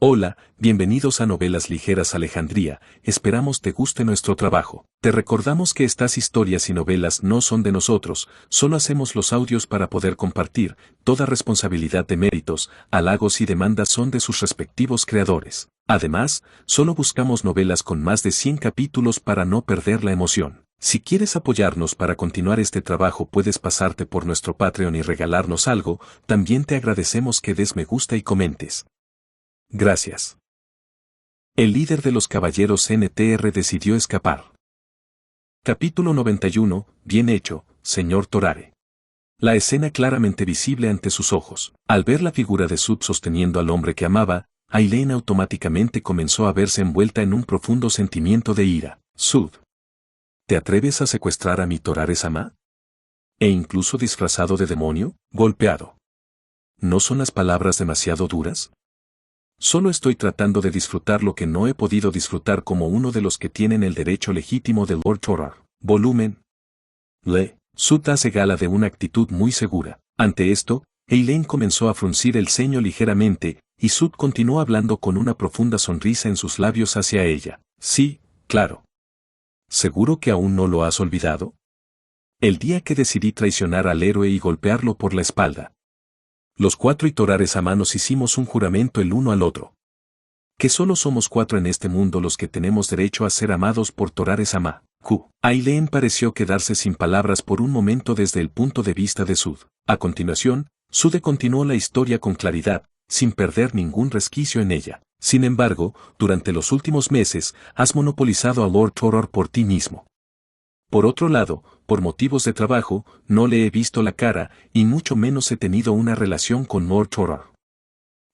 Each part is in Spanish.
Hola, bienvenidos a Novelas Ligeras Alejandría, esperamos te guste nuestro trabajo. Te recordamos que estas historias y novelas no son de nosotros, solo hacemos los audios para poder compartir, toda responsabilidad de méritos, halagos y demandas son de sus respectivos creadores. Además, solo buscamos novelas con más de 100 capítulos para no perder la emoción. Si quieres apoyarnos para continuar este trabajo puedes pasarte por nuestro Patreon y regalarnos algo, también te agradecemos que des me gusta y comentes. Gracias. El líder de los caballeros NTR decidió escapar. Capítulo 91, bien hecho, señor Torare. La escena claramente visible ante sus ojos. Al ver la figura de Sud sosteniendo al hombre que amaba, Aileen automáticamente comenzó a verse envuelta en un profundo sentimiento de ira. Sud. ¿Te atreves a secuestrar a mi Torare-sama? ¿E incluso disfrazado de demonio? Golpeado. ¿No son las palabras demasiado duras? Solo estoy tratando de disfrutar lo que no he podido disfrutar como uno de los que tienen el derecho legítimo de Lord Torar. Volumen. Sud hace gala de una actitud muy segura. Ante esto, Aileen comenzó a fruncir el ceño ligeramente, y Sud continuó hablando con una profunda sonrisa en sus labios hacia ella. Sí, claro. ¿Seguro que aún no lo has olvidado? El día que decidí traicionar al héroe y golpearlo por la espalda. Los 4 y Torare-sama nos hicimos un juramento el uno al otro. Que solo somos 4 en este mundo los que tenemos derecho a ser amados por Torare-sama. Aileen pareció quedarse sin palabras por un momento desde el punto de vista de Sud. A continuación, Sud continuó la historia con claridad, sin perder ningún resquicio en ella. Sin embargo, durante los últimos meses, has monopolizado a Lord Torar por ti mismo. Por otro lado, por motivos de trabajo, no le he visto la cara, y mucho menos he tenido una relación con Lord Torar.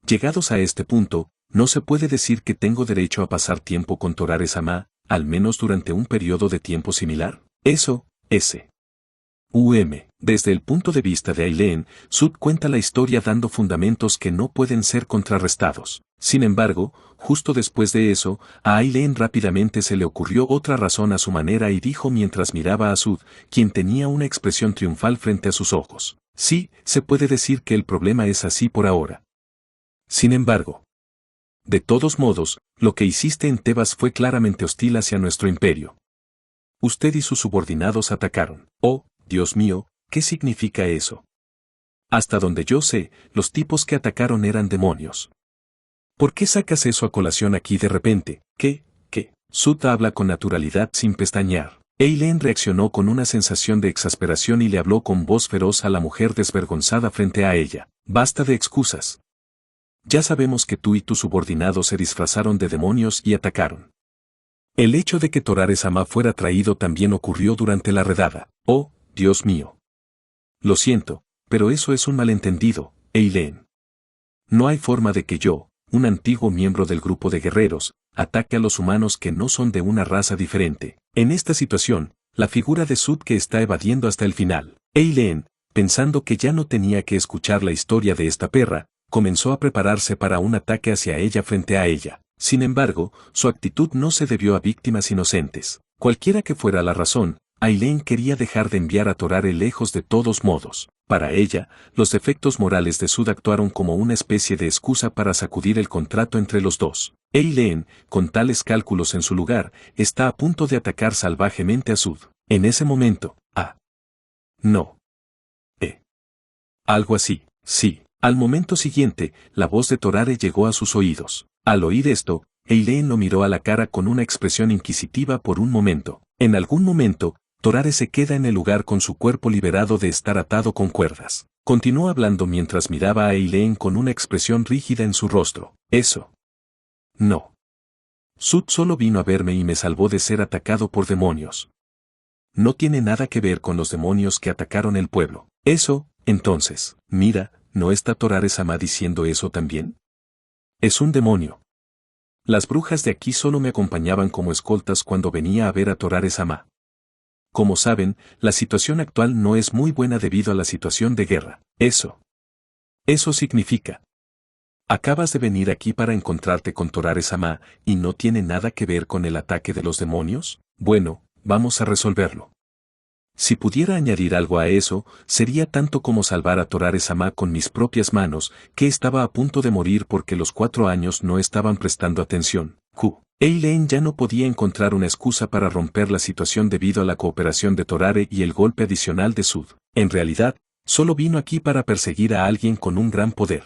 Llegados a este punto, no se puede decir que tengo derecho a pasar tiempo con Torare-sama, al menos durante un periodo de tiempo similar. Eso, Desde el punto de vista de Aileen, Sud cuenta la historia dando fundamentos que no pueden ser contrarrestados. Sin embargo, justo después de eso, a Aileen rápidamente se le ocurrió otra razón a su manera y dijo mientras miraba a Sud, quien tenía una expresión triunfal frente a sus ojos. Sí, se puede decir que el problema es así por ahora. Sin embargo, de todos modos, lo que hiciste en Tebas fue claramente hostil hacia nuestro imperio. Usted y sus subordinados atacaron. Oh, Dios mío, ¿qué significa eso? Hasta donde yo sé, los tipos que atacaron eran demonios. ¿Por qué sacas eso a colación aquí de repente? ¿Qué? Sud habla con naturalidad sin pestañear. Aileen reaccionó con una sensación de exasperación y le habló con voz feroz a la mujer desvergonzada frente a ella. Basta de excusas. Ya sabemos que tú y tus subordinados se disfrazaron de demonios y atacaron. El hecho de que Torare-sama fuera traído también ocurrió durante la redada. Oh, Dios mío. Lo siento, pero eso es un malentendido, Aileen. No hay forma de que yo, un antiguo miembro del grupo de guerreros, ataque a los humanos que no son de una raza diferente. En esta situación, la figura de Sud que está evadiendo hasta el final. Aileen, pensando que ya no tenía que escuchar la historia de esta perra, comenzó a prepararse para un ataque hacia ella frente a ella. Sin embargo, su actitud no se debió a víctimas inocentes. Cualquiera que fuera la razón, Aileen quería dejar de enviar a Torare lejos de todos modos. Para ella, los defectos morales de Sud actuaron como una especie de excusa para sacudir el contrato entre los dos. Aileen, con tales cálculos en su lugar, está a punto de atacar salvajemente a Sud. En ese momento, no. Algo así, sí. Al momento siguiente, la voz de Torare llegó a sus oídos. Al oír esto, Aileen lo miró a la cara con una expresión inquisitiva por un momento. En algún momento, Torare se queda en el lugar con su cuerpo liberado de estar atado con cuerdas. Continuó hablando mientras miraba a Aileen con una expresión rígida en su rostro. Eso. No. Sud solo vino a verme y me salvó de ser atacado por demonios. No tiene nada que ver con los demonios que atacaron el pueblo. Eso, entonces, mira, ¿no está Torare-sama diciendo eso también? Es un demonio. Las brujas de aquí solo me acompañaban como escoltas cuando venía a ver a Torare-sama. Como saben, la situación actual no es muy buena debido a la situación de guerra. Eso significa. Acabas de venir aquí para encontrarte con Torare-sama y no tiene nada que ver con el ataque de los demonios. Bueno, vamos a resolverlo. Si pudiera añadir algo a eso, sería tanto como salvar a Torare-sama con mis propias manos, que estaba a punto de morir porque los 4 años no estaban prestando atención. Eileen ya no podía encontrar una excusa para romper la situación debido a la cooperación de Torare y el golpe adicional de Sud. En realidad, solo vino aquí para perseguir a alguien con un gran poder.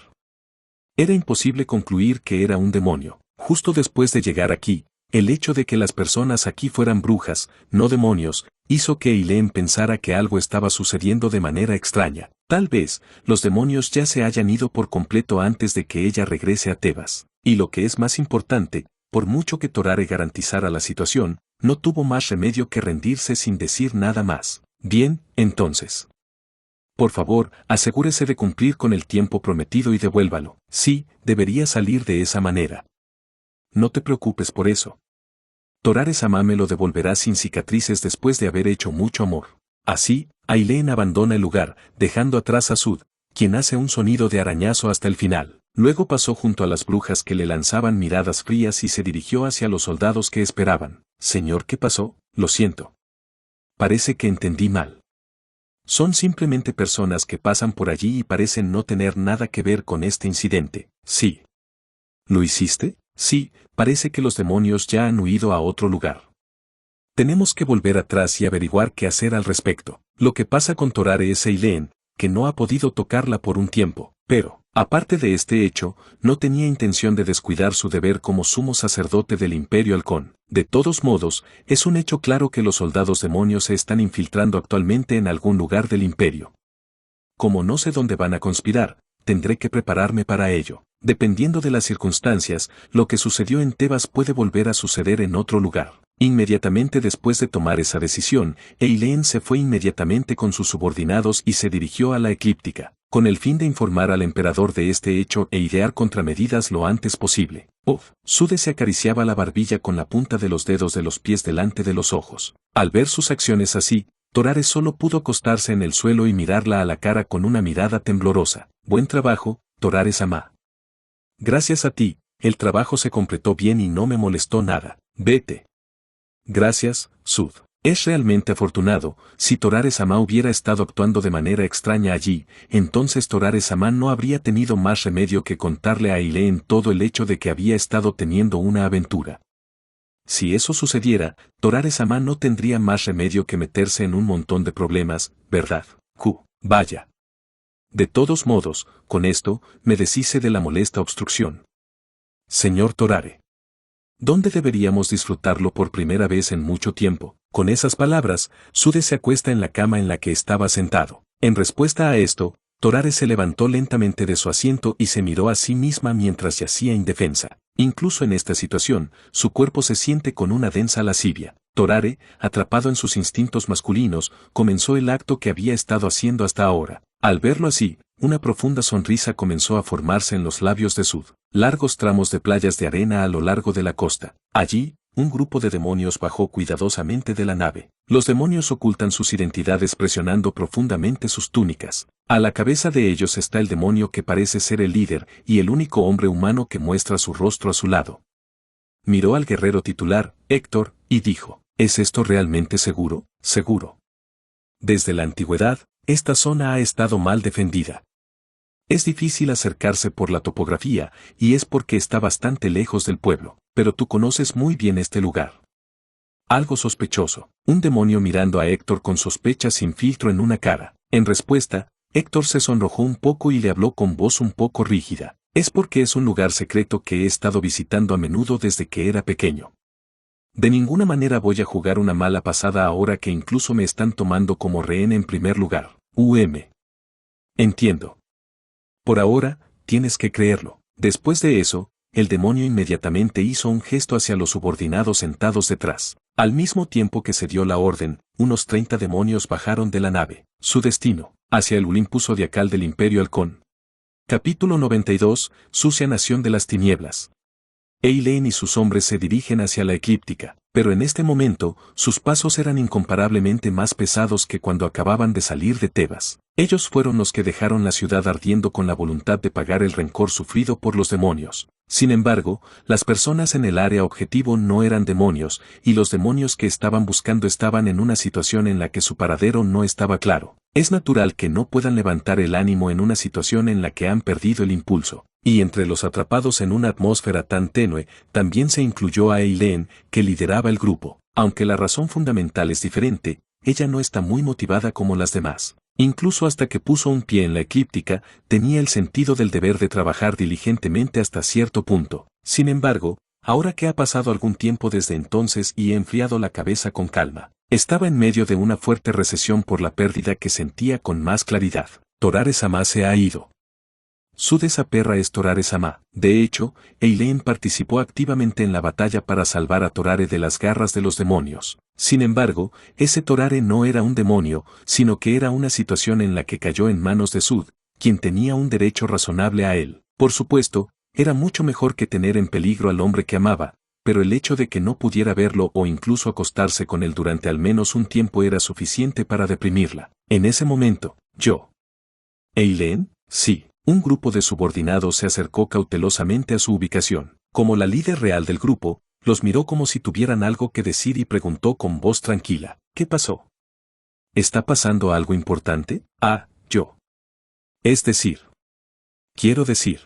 Era imposible concluir que era un demonio. Justo después de llegar aquí, el hecho de que las personas aquí fueran brujas, no demonios, hizo que Eileen pensara que algo estaba sucediendo de manera extraña. Tal vez, los demonios ya se hayan ido por completo antes de que ella regrese a Tebas. Y lo que es más importante, por mucho que Torare garantizara la situación, no tuvo más remedio que rendirse sin decir nada más. Bien, entonces. Por favor, asegúrese de cumplir con el tiempo prometido y devuélvalo. Sí, debería salir de esa manera. No te preocupes por eso. Torare-sama me lo devolverá sin cicatrices después de haber hecho mucho amor. Así, Eileen abandona el lugar, dejando atrás a Sud, quien hace un sonido de arañazo hasta el final. Luego pasó junto a las brujas que le lanzaban miradas frías y se dirigió hacia los soldados que esperaban. Señor, ¿qué pasó? Lo siento. Parece que entendí mal. Son simplemente personas que pasan por allí y parecen no tener nada que ver con este incidente. Sí. ¿Lo hiciste? Sí, parece que los demonios ya han huido a otro lugar. Tenemos que volver atrás y averiguar qué hacer al respecto. Lo que pasa con Torare es Eileen, que no ha podido tocarla por un tiempo, pero, aparte de este hecho, no tenía intención de descuidar su deber como sumo sacerdote del Imperio Halcón. De todos modos, es un hecho claro que los soldados demonios se están infiltrando actualmente en algún lugar del Imperio. Como no sé dónde van a conspirar, tendré que prepararme para ello. Dependiendo de las circunstancias, lo que sucedió en Tebas puede volver a suceder en otro lugar. Inmediatamente después de tomar esa decisión, Eileen se fue inmediatamente con sus subordinados y se dirigió a la eclíptica, con el fin de informar al emperador de este hecho e idear contramedidas lo antes posible. Sude se acariciaba la barbilla con la punta de los dedos de los pies delante de los ojos. Al ver sus acciones así, Torare solo pudo acostarse en el suelo y mirarla a la cara con una mirada temblorosa. Buen trabajo, Torare-sama. Gracias a ti, el trabajo se completó bien y no me molestó nada. Vete. Gracias, Sud. Es realmente afortunado. Si Torare-sama hubiera estado actuando de manera extraña allí, entonces Torare-sama no habría tenido más remedio que contarle a Eileen todo el hecho de que había estado teniendo una aventura. Si eso sucediera, Torare-sama no tendría más remedio que meterse en un montón de problemas, ¿verdad? Vaya. De todos modos, con esto, me deshice de la molesta obstrucción. Señor Torare. ¿Dónde deberíamos disfrutarlo por primera vez en mucho tiempo? Con esas palabras, Sude se acuesta en la cama en la que estaba sentado. En respuesta a esto, Torare se levantó lentamente de su asiento y se miró a sí misma mientras yacía indefensa. Incluso en esta situación, su cuerpo se siente con una densa lascivia. Torare, atrapado en sus instintos masculinos, comenzó el acto que había estado haciendo hasta ahora. Al verlo así, una profunda sonrisa comenzó a formarse en los labios de Sud. Largos tramos de playas de arena a lo largo de la costa. Allí, un grupo de demonios bajó cuidadosamente de la nave. Los demonios ocultan sus identidades presionando profundamente sus túnicas. A la cabeza de ellos está el demonio que parece ser el líder y el único hombre humano que muestra su rostro a su lado. Miró al guerrero titular, Héctor, y dijo, ¿es esto realmente seguro? Seguro. Desde la antigüedad, esta zona ha estado mal defendida. Es difícil acercarse por la topografía, y es porque está bastante lejos del pueblo, pero tú conoces muy bien este lugar. Algo sospechoso. Un demonio mirando a Héctor con sospecha sin filtro en una cara. En respuesta, Héctor se sonrojó un poco y le habló con voz un poco rígida. Es porque es un lugar secreto que he estado visitando a menudo desde que era pequeño. De ninguna manera voy a jugar una mala pasada ahora que incluso me están tomando como rehén en primer lugar. Entiendo. Por ahora, tienes que creerlo. Después de eso, el demonio inmediatamente hizo un gesto hacia los subordinados sentados detrás. Al mismo tiempo que se dio la orden, unos 30 demonios bajaron de la nave. Su destino, hacia el Olimpo zodiacal del Imperio Halcón. Capítulo 92, Sucia Nación de las Tinieblas. Eileen y sus hombres se dirigen hacia la eclíptica, pero en este momento, sus pasos eran incomparablemente más pesados que cuando acababan de salir de Tebas. Ellos fueron los que dejaron la ciudad ardiendo con la voluntad de pagar el rencor sufrido por los demonios. Sin embargo, las personas en el área objetivo no eran demonios, y los demonios que estaban buscando estaban en una situación en la que su paradero no estaba claro. Es natural que no puedan levantar el ánimo en una situación en la que han perdido el impulso. Y entre los atrapados en una atmósfera tan tenue, también se incluyó a Eileen, que lideraba el grupo. Aunque la razón fundamental es diferente, ella no está muy motivada como las demás. Incluso hasta que puso un pie en la eclíptica, tenía el sentido del deber de trabajar diligentemente hasta cierto punto. Sin embargo, ahora que ha pasado algún tiempo desde entonces y he enfriado la cabeza con calma, estaba en medio de una fuerte recesión por la pérdida que sentía con más claridad. Torare-sama se ha ido. Esa perra es Torare-sama. De hecho, Eileen participó activamente en la batalla para salvar a Torare de las garras de los demonios. Sin embargo, ese Torare no era un demonio, sino que era una situación en la que cayó en manos de Sud, quien tenía un derecho razonable a él. Por supuesto, era mucho mejor que tener en peligro al hombre que amaba, pero el hecho de que no pudiera verlo o incluso acostarse con él durante al menos un tiempo era suficiente para deprimirla. En ese momento, yo. ¿Eileen? Sí. Un grupo de subordinados se acercó cautelosamente a su ubicación. Como la líder real del grupo, los miró como si tuvieran algo que decir y preguntó con voz tranquila: ¿qué pasó? ¿Está pasando algo importante? Yo. Es decir. Quiero decir,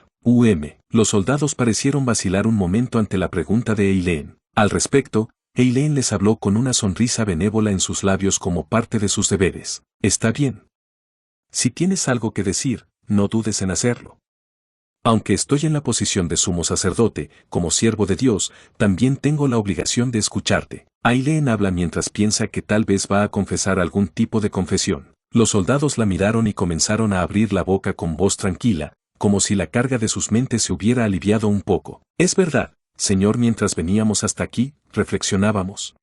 Los soldados parecieron vacilar un momento ante la pregunta de Eileen. Al respecto, Eileen les habló con una sonrisa benévola en sus labios como parte de sus deberes. Está bien. Si tienes algo que decir, no dudes en hacerlo. Aunque estoy en la posición de sumo sacerdote, como siervo de Dios, también tengo la obligación de escucharte. Eileen habla mientras piensa que tal vez va a confesar algún tipo de confesión. Los soldados la miraron y comenzaron a abrir la boca con voz tranquila, como si la carga de sus mentes se hubiera aliviado un poco. Es verdad, Señor, mientras veníamos hasta aquí, reflexionábamos.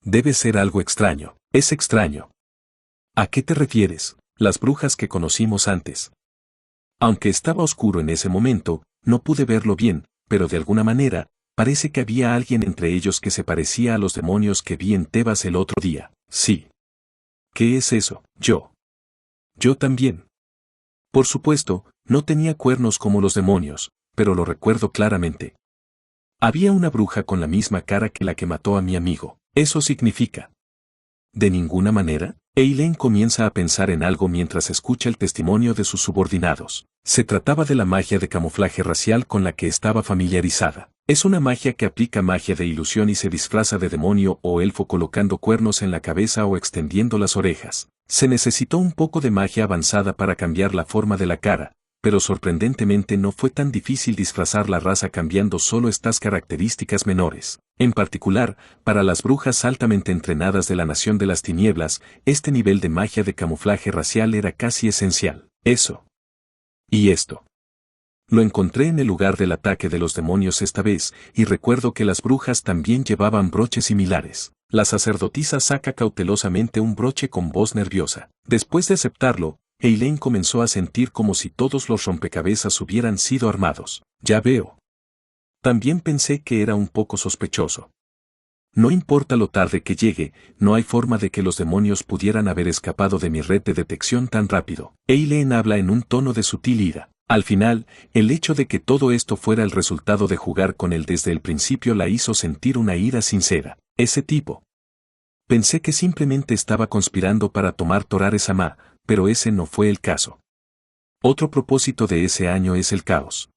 Debe ser algo extraño. Es extraño. ¿A qué te refieres? Las brujas que conocimos antes. Aunque estaba oscuro en ese momento, no pude verlo bien, pero de alguna manera, parece que había alguien entre ellos que se parecía a los demonios que vi en Tebas el otro día. Sí. ¿Qué es eso? Yo. Yo también. Por supuesto, no tenía cuernos como los demonios, pero lo recuerdo claramente. Había una bruja con la misma cara que la que mató a mi amigo. Eso significa. ¿De ninguna manera? Eileen comienza a pensar en algo mientras escucha el testimonio de sus subordinados. Se trataba de la magia de camuflaje racial con la que estaba familiarizada. Es una magia que aplica magia de ilusión y se disfraza de demonio o elfo colocando cuernos en la cabeza o extendiendo las orejas. Se necesitó un poco de magia avanzada para cambiar la forma de la cara, pero sorprendentemente no fue tan difícil disfrazar la raza cambiando solo estas características menores. En particular, para las brujas altamente entrenadas de la Nación de las Tinieblas, este nivel de magia de camuflaje racial era casi esencial. Eso. Y esto. Lo encontré en el lugar del ataque de los demonios esta vez, y recuerdo que las brujas también llevaban broches similares. La sacerdotisa saca cautelosamente un broche con voz nerviosa. Después de aceptarlo, Eileen comenzó a sentir como si todos los rompecabezas hubieran sido armados. Ya veo. También pensé que era un poco sospechoso. No importa lo tarde que llegue, no hay forma de que los demonios pudieran haber escapado de mi red de detección tan rápido. Eileen habla en un tono de sutil ira. Al final, el hecho de que todo esto fuera el resultado de jugar con él desde el principio la hizo sentir una ira sincera. Ese tipo. Pensé que simplemente estaba conspirando para tomar Torare-sama, pero ese no fue el caso. Otro propósito de ese año es el caos.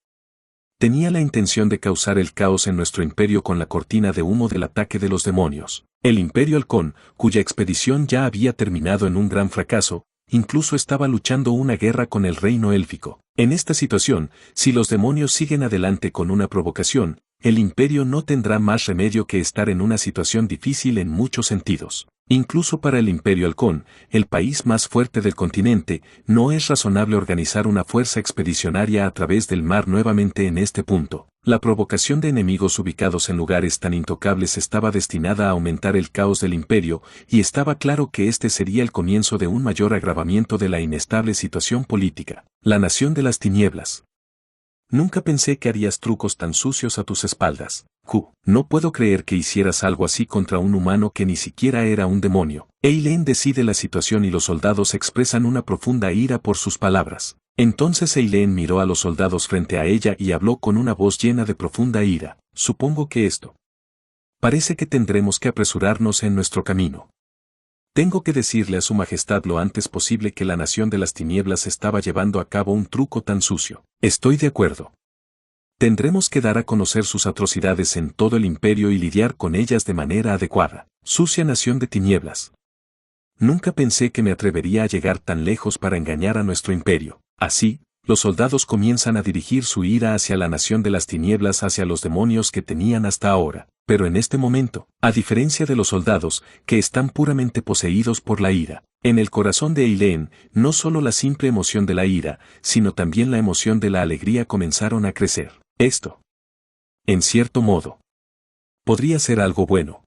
Tenía la intención de causar el caos en nuestro imperio con la cortina de humo del ataque de los demonios. El Imperio Halcón, cuya expedición ya había terminado en un gran fracaso, incluso estaba luchando una guerra con el reino élfico. En esta situación, si los demonios siguen adelante con una provocación, el imperio no tendrá más remedio que estar en una situación difícil en muchos sentidos. Incluso para el Imperio Halcón, el país más fuerte del continente, no es razonable organizar una fuerza expedicionaria a través del mar nuevamente en este punto. La provocación de enemigos ubicados en lugares tan intocables estaba destinada a aumentar el caos del imperio, y estaba claro que este sería el comienzo de un mayor agravamiento de la inestable situación política. La Nación de las Tinieblas. Nunca pensé que harías trucos tan sucios a tus espaldas. No puedo creer que hicieras algo así contra un humano que ni siquiera era un demonio. Eileen decide la situación y los soldados expresan una profunda ira por sus palabras. Entonces Eileen miró a los soldados frente a ella y habló con una voz llena de profunda ira. Supongo que esto. Parece que tendremos que apresurarnos en nuestro camino. Tengo que decirle a su majestad lo antes posible que la nación de las tinieblas estaba llevando a cabo un truco tan sucio. Estoy de acuerdo. Tendremos que dar a conocer sus atrocidades en todo el imperio y lidiar con ellas de manera adecuada. Sucia nación de tinieblas. Nunca pensé que me atrevería a llegar tan lejos para engañar a nuestro imperio. Así, los soldados comienzan a dirigir su ira hacia la nación de las tinieblas, hacia los demonios que tenían hasta ahora. Pero en este momento, a diferencia de los soldados, que están puramente poseídos por la ira, en el corazón de Eileen, no solo la simple emoción de la ira, sino también la emoción de la alegría comenzaron a crecer. Esto, en cierto modo, podría ser algo bueno.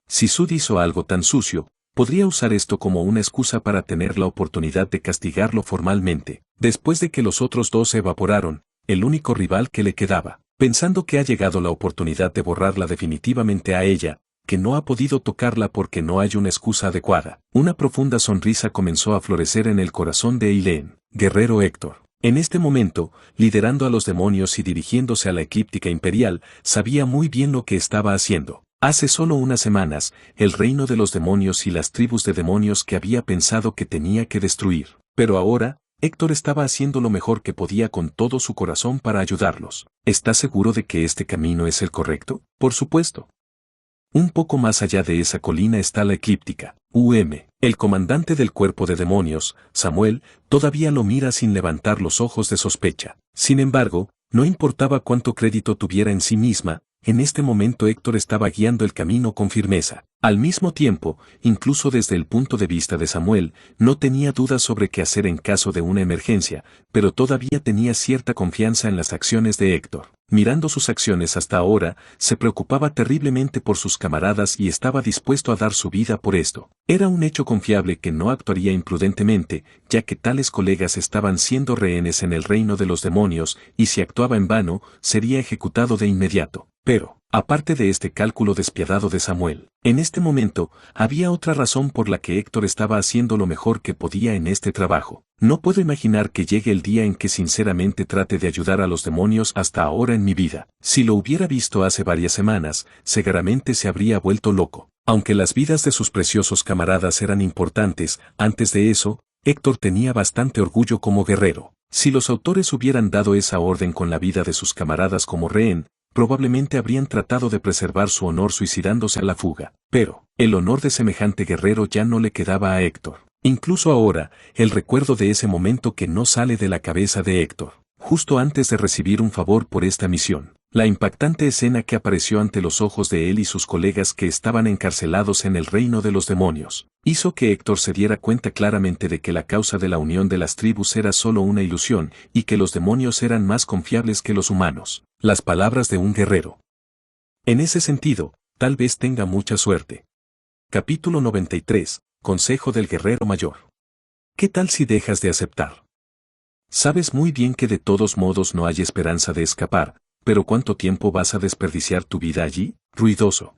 Si Sud hizo algo tan sucio, podría usar esto como una excusa para tener la oportunidad de castigarlo formalmente. Después de que los otros dos se evaporaron, el único rival que le quedaba, pensando que ha llegado la oportunidad de borrarla definitivamente a ella, que no ha podido tocarla porque no hay una excusa adecuada. Una profunda sonrisa comenzó a florecer en el corazón de Eileen. Guerrero Héctor, en este momento, liderando a los demonios y dirigiéndose a la eclíptica imperial, sabía muy bien lo que estaba haciendo. Hace solo unas semanas, el reino de los demonios y las tribus de demonios que había pensado que tenía que destruir. Pero ahora, Héctor estaba haciendo lo mejor que podía con todo su corazón para ayudarlos. ¿Estás seguro de que este camino es el correcto? Por supuesto. Un poco más allá de esa colina está la eclíptica. El comandante del cuerpo de demonios, Samuel, todavía lo mira sin levantar los ojos de sospecha. Sin embargo, no importaba cuánto crédito tuviera en sí misma, en este momento Héctor estaba guiando el camino con firmeza. Al mismo tiempo, incluso desde el punto de vista de Samuel, no tenía dudas sobre qué hacer en caso de una emergencia, pero todavía tenía cierta confianza en las acciones de Héctor. Mirando sus acciones hasta ahora, se preocupaba terriblemente por sus camaradas y estaba dispuesto a dar su vida por esto. Era un hecho confiable que no actuaría imprudentemente, ya que tales colegas estaban siendo rehenes en el reino de los demonios, y si actuaba en vano, sería ejecutado de inmediato. Pero, aparte de este cálculo despiadado de Samuel, en este momento, había otra razón por la que Héctor estaba haciendo lo mejor que podía en este trabajo. No puedo imaginar que llegue el día en que sinceramente trate de ayudar a los demonios hasta ahora en mi vida. Si lo hubiera visto hace varias semanas, seguramente se habría vuelto loco. Aunque las vidas de sus preciosos camaradas eran importantes, antes de eso, Héctor tenía bastante orgullo como guerrero. Si los autores hubieran dado esa orden con la vida de sus camaradas como rehén, probablemente habrían tratado de preservar su honor suicidándose a la fuga. Pero, el honor de semejante guerrero ya no le quedaba a Héctor. Incluso ahora, el recuerdo de ese momento que no sale de la cabeza de Héctor, justo antes de recibir un favor por esta misión. La impactante escena que apareció ante los ojos de él y sus colegas que estaban encarcelados en el reino de los demonios, hizo que Héctor se diera cuenta claramente de que la causa de la unión de las tribus era solo una ilusión y que los demonios eran más confiables que los humanos. Las palabras de un guerrero. En ese sentido, tal vez tenga mucha suerte. Capítulo 93. Consejo del Guerrero Mayor. ¿Qué tal si dejas de aceptar? Sabes muy bien que de todos modos no hay esperanza de escapar, pero ¿cuánto tiempo vas a desperdiciar tu vida allí, ruidoso?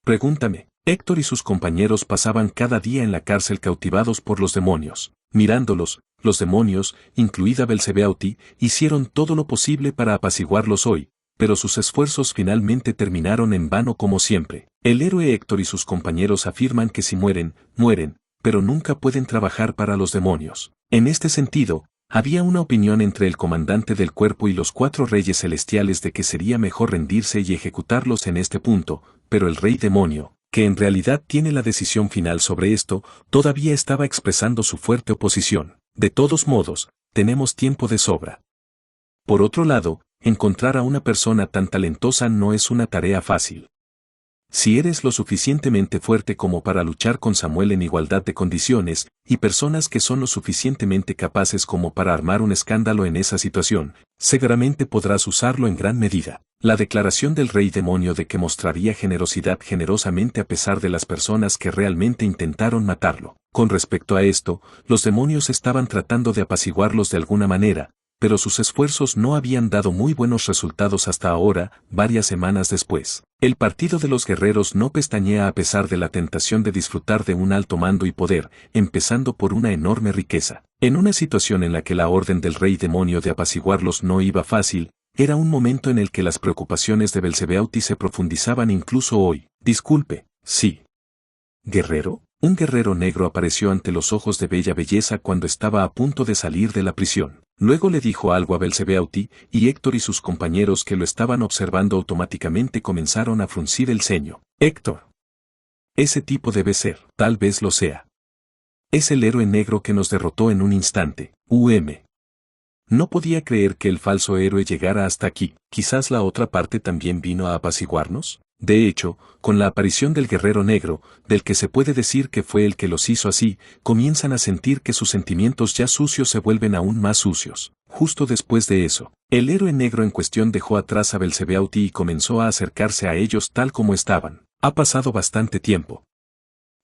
Pregúntame. Héctor y sus compañeros pasaban cada día en la cárcel cautivados por los demonios. Mirándolos, los demonios, incluida Belzebeuti, hicieron todo lo posible para apaciguarlos hoy, pero sus esfuerzos finalmente terminaron en vano como siempre. El héroe Héctor y sus compañeros afirman que si mueren, mueren, pero nunca pueden trabajar para los demonios. En este sentido, había una opinión entre el comandante del cuerpo y los 4 reyes celestiales de que sería mejor rendirse y ejecutarlos en este punto, pero el rey demonio, que en realidad tiene la decisión final sobre esto, todavía estaba expresando su fuerte oposición. De todos modos, tenemos tiempo de sobra. Por otro lado, encontrar a una persona tan talentosa no es una tarea fácil. Si eres lo suficientemente fuerte como para luchar con Samuel en igualdad de condiciones, y personas que son lo suficientemente capaces como para armar un escándalo en esa situación, seguramente podrás usarlo en gran medida. La declaración del rey demonio de que mostraría generosidad generosamente a pesar de las personas que realmente intentaron matarlo. Con respecto a esto, los demonios estaban tratando de apaciguarlos de alguna manera, pero sus esfuerzos no habían dado muy buenos resultados hasta ahora, varias semanas después. El partido de los guerreros no pestañea a pesar de la tentación de disfrutar de un alto mando y poder, empezando por una enorme riqueza. En una situación en la que la orden del rey demonio de apaciguarlos no iba fácil, era un momento en el que las preocupaciones de Belzebuthi se profundizaban incluso hoy. Disculpe, sí. ¿Guerrero? Un guerrero negro apareció ante los ojos de Bella Belleza cuando estaba a punto de salir de la prisión. Luego le dijo algo a Belzebuthi, y Héctor y sus compañeros que lo estaban observando automáticamente comenzaron a fruncir el ceño. Héctor. Ese tipo debe ser, tal vez lo sea. Es el héroe negro que nos derrotó en un instante. No podía creer que el falso héroe llegara hasta aquí. Quizás la otra parte también vino a apaciguarnos. De hecho, con la aparición del guerrero negro, del que se puede decir que fue el que los hizo así, comienzan a sentir que sus sentimientos ya sucios se vuelven aún más sucios. Justo después de eso, el héroe negro en cuestión dejó atrás a Belzebuthi y comenzó a acercarse a ellos tal como estaban. Ha pasado bastante tiempo.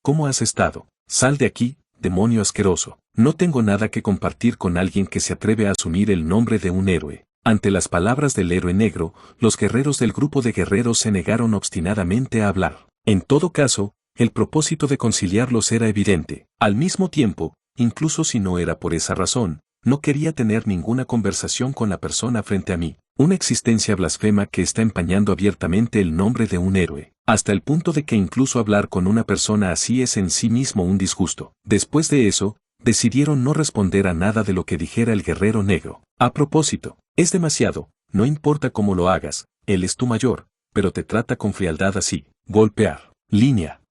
¿Cómo has estado? Sal de aquí, demonio asqueroso. No tengo nada que compartir con alguien que se atreve a asumir el nombre de un héroe. Ante las palabras del héroe negro, los guerreros del grupo de guerreros se negaron obstinadamente a hablar. En todo caso, el propósito de conciliarlos era evidente. Al mismo tiempo, incluso si no era por esa razón, no quería tener ninguna conversación con la persona frente a mí. Una existencia blasfema que está empañando abiertamente el nombre de un héroe, hasta el punto de que incluso hablar con una persona así es en sí mismo un disgusto. Después de eso, decidieron no responder a nada de lo que dijera el guerrero negro. A propósito, es demasiado, no importa cómo lo hagas, él es tu mayor, pero te trata con frialdad así. Golpear. Línea.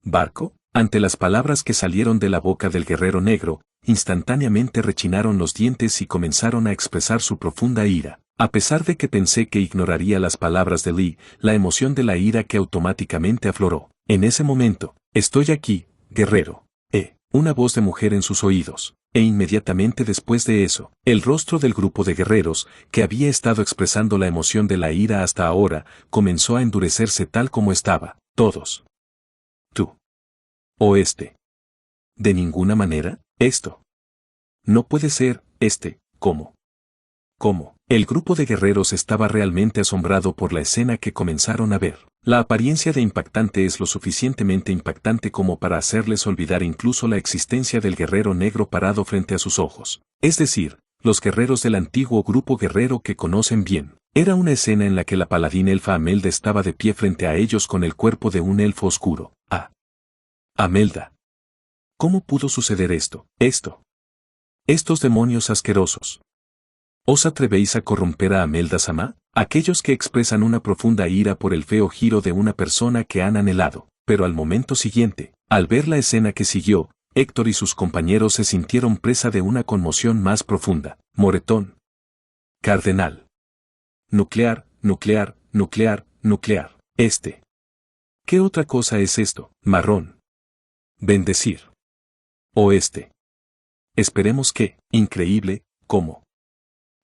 Barco. Ante las palabras que salieron de la boca del guerrero negro, instantáneamente rechinaron los dientes y comenzaron a expresar su profunda ira. A pesar de que pensé que ignoraría las palabras de Lee, la emoción de la ira que automáticamente afloró. En ese momento, estoy aquí, guerrero. Una voz de mujer en sus oídos. E inmediatamente después de eso, el rostro del grupo de guerreros, que había estado expresando la emoción de la ira hasta ahora, comenzó a endurecerse tal como estaba. Todos. Tú. Oeste. De ninguna manera, esto. No puede ser, ¿cómo? ¿Cómo? El grupo de guerreros estaba realmente asombrado por la escena que comenzaron a ver. La apariencia de impactante es lo suficientemente impactante como para hacerles olvidar incluso la existencia del guerrero negro parado frente a sus ojos. Es decir, los guerreros del antiguo grupo guerrero que conocen bien. Era una escena en la que la paladín elfa Amelda estaba de pie frente a ellos con el cuerpo de un elfo oscuro. Amelda. ¿Cómo pudo suceder esto? Estos demonios asquerosos. ¿Os atrevéis a corromper a Amelda-sama? Aquellos que expresan una profunda ira por el feo giro de una persona que han anhelado. Pero al momento siguiente, al ver la escena que siguió, Héctor y sus compañeros se sintieron presa de una conmoción más profunda. Moretón. Cardenal. Nuclear. ¿Qué otra cosa es esto? Marrón. Bendecir. Oeste. Esperemos que, increíble, ¿cómo?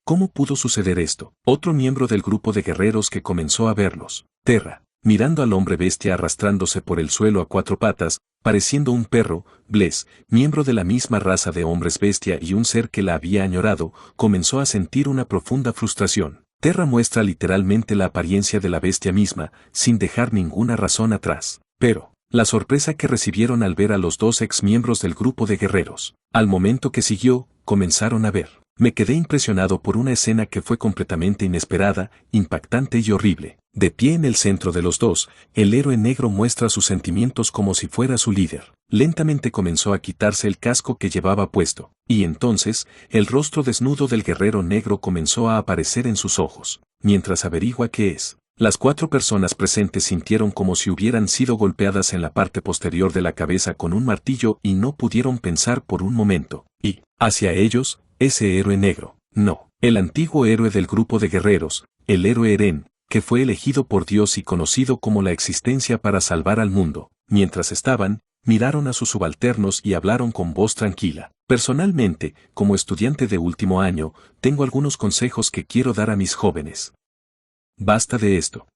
¿Cómo pudo suceder esto? Otro miembro del grupo de guerreros que comenzó a verlos. Terra, mirando al hombre bestia arrastrándose por el suelo a cuatro patas, pareciendo un perro. Bless, miembro de la misma raza de hombres bestia y un ser que la había añorado, comenzó a sentir una profunda frustración. Terra muestra literalmente la apariencia de la bestia misma, sin dejar ninguna razón atrás. Pero, la sorpresa que recibieron al ver a los dos ex miembros del grupo de guerreros. Al momento que siguió, comenzaron a ver. Me quedé impresionado por una escena que fue completamente inesperada, impactante y horrible. De pie en el centro de los dos, el héroe negro muestra sus sentimientos como si fuera su líder. Lentamente comenzó a quitarse el casco que llevaba puesto, y entonces, el rostro desnudo del guerrero negro comenzó a aparecer en sus ojos. Mientras averigua qué es, las cuatro personas presentes sintieron como si hubieran sido golpeadas en la parte posterior de la cabeza con un martillo y no pudieron pensar por un momento. Y, hacia ellos, ese héroe negro, no, el antiguo héroe del grupo de guerreros, el héroe Eren, que fue elegido por Dios y conocido como la existencia para salvar al mundo. Mientras estaban, miraron a sus subalternos y hablaron con voz tranquila. Personalmente, como estudiante de último año, tengo algunos consejos que quiero dar a mis jóvenes. Basta de esto.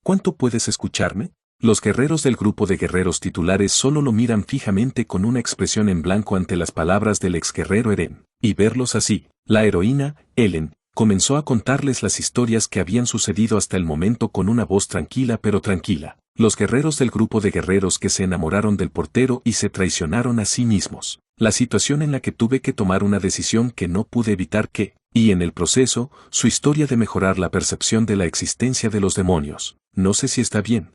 ¿Cuánto puedes escucharme? Los guerreros del grupo de guerreros titulares solo lo miran fijamente con una expresión en blanco ante las palabras del exguerrero Eren. Y verlos así, la heroína, Ellen, comenzó a contarles las historias que habían sucedido hasta el momento con una voz tranquila pero tranquila. Los guerreros del grupo de guerreros que se enamoraron del portero y se traicionaron a sí mismos. La situación en la que tuve que tomar una decisión que no pude evitar y en el proceso, su historia de mejorar la percepción de la existencia de los demonios. No sé si está bien.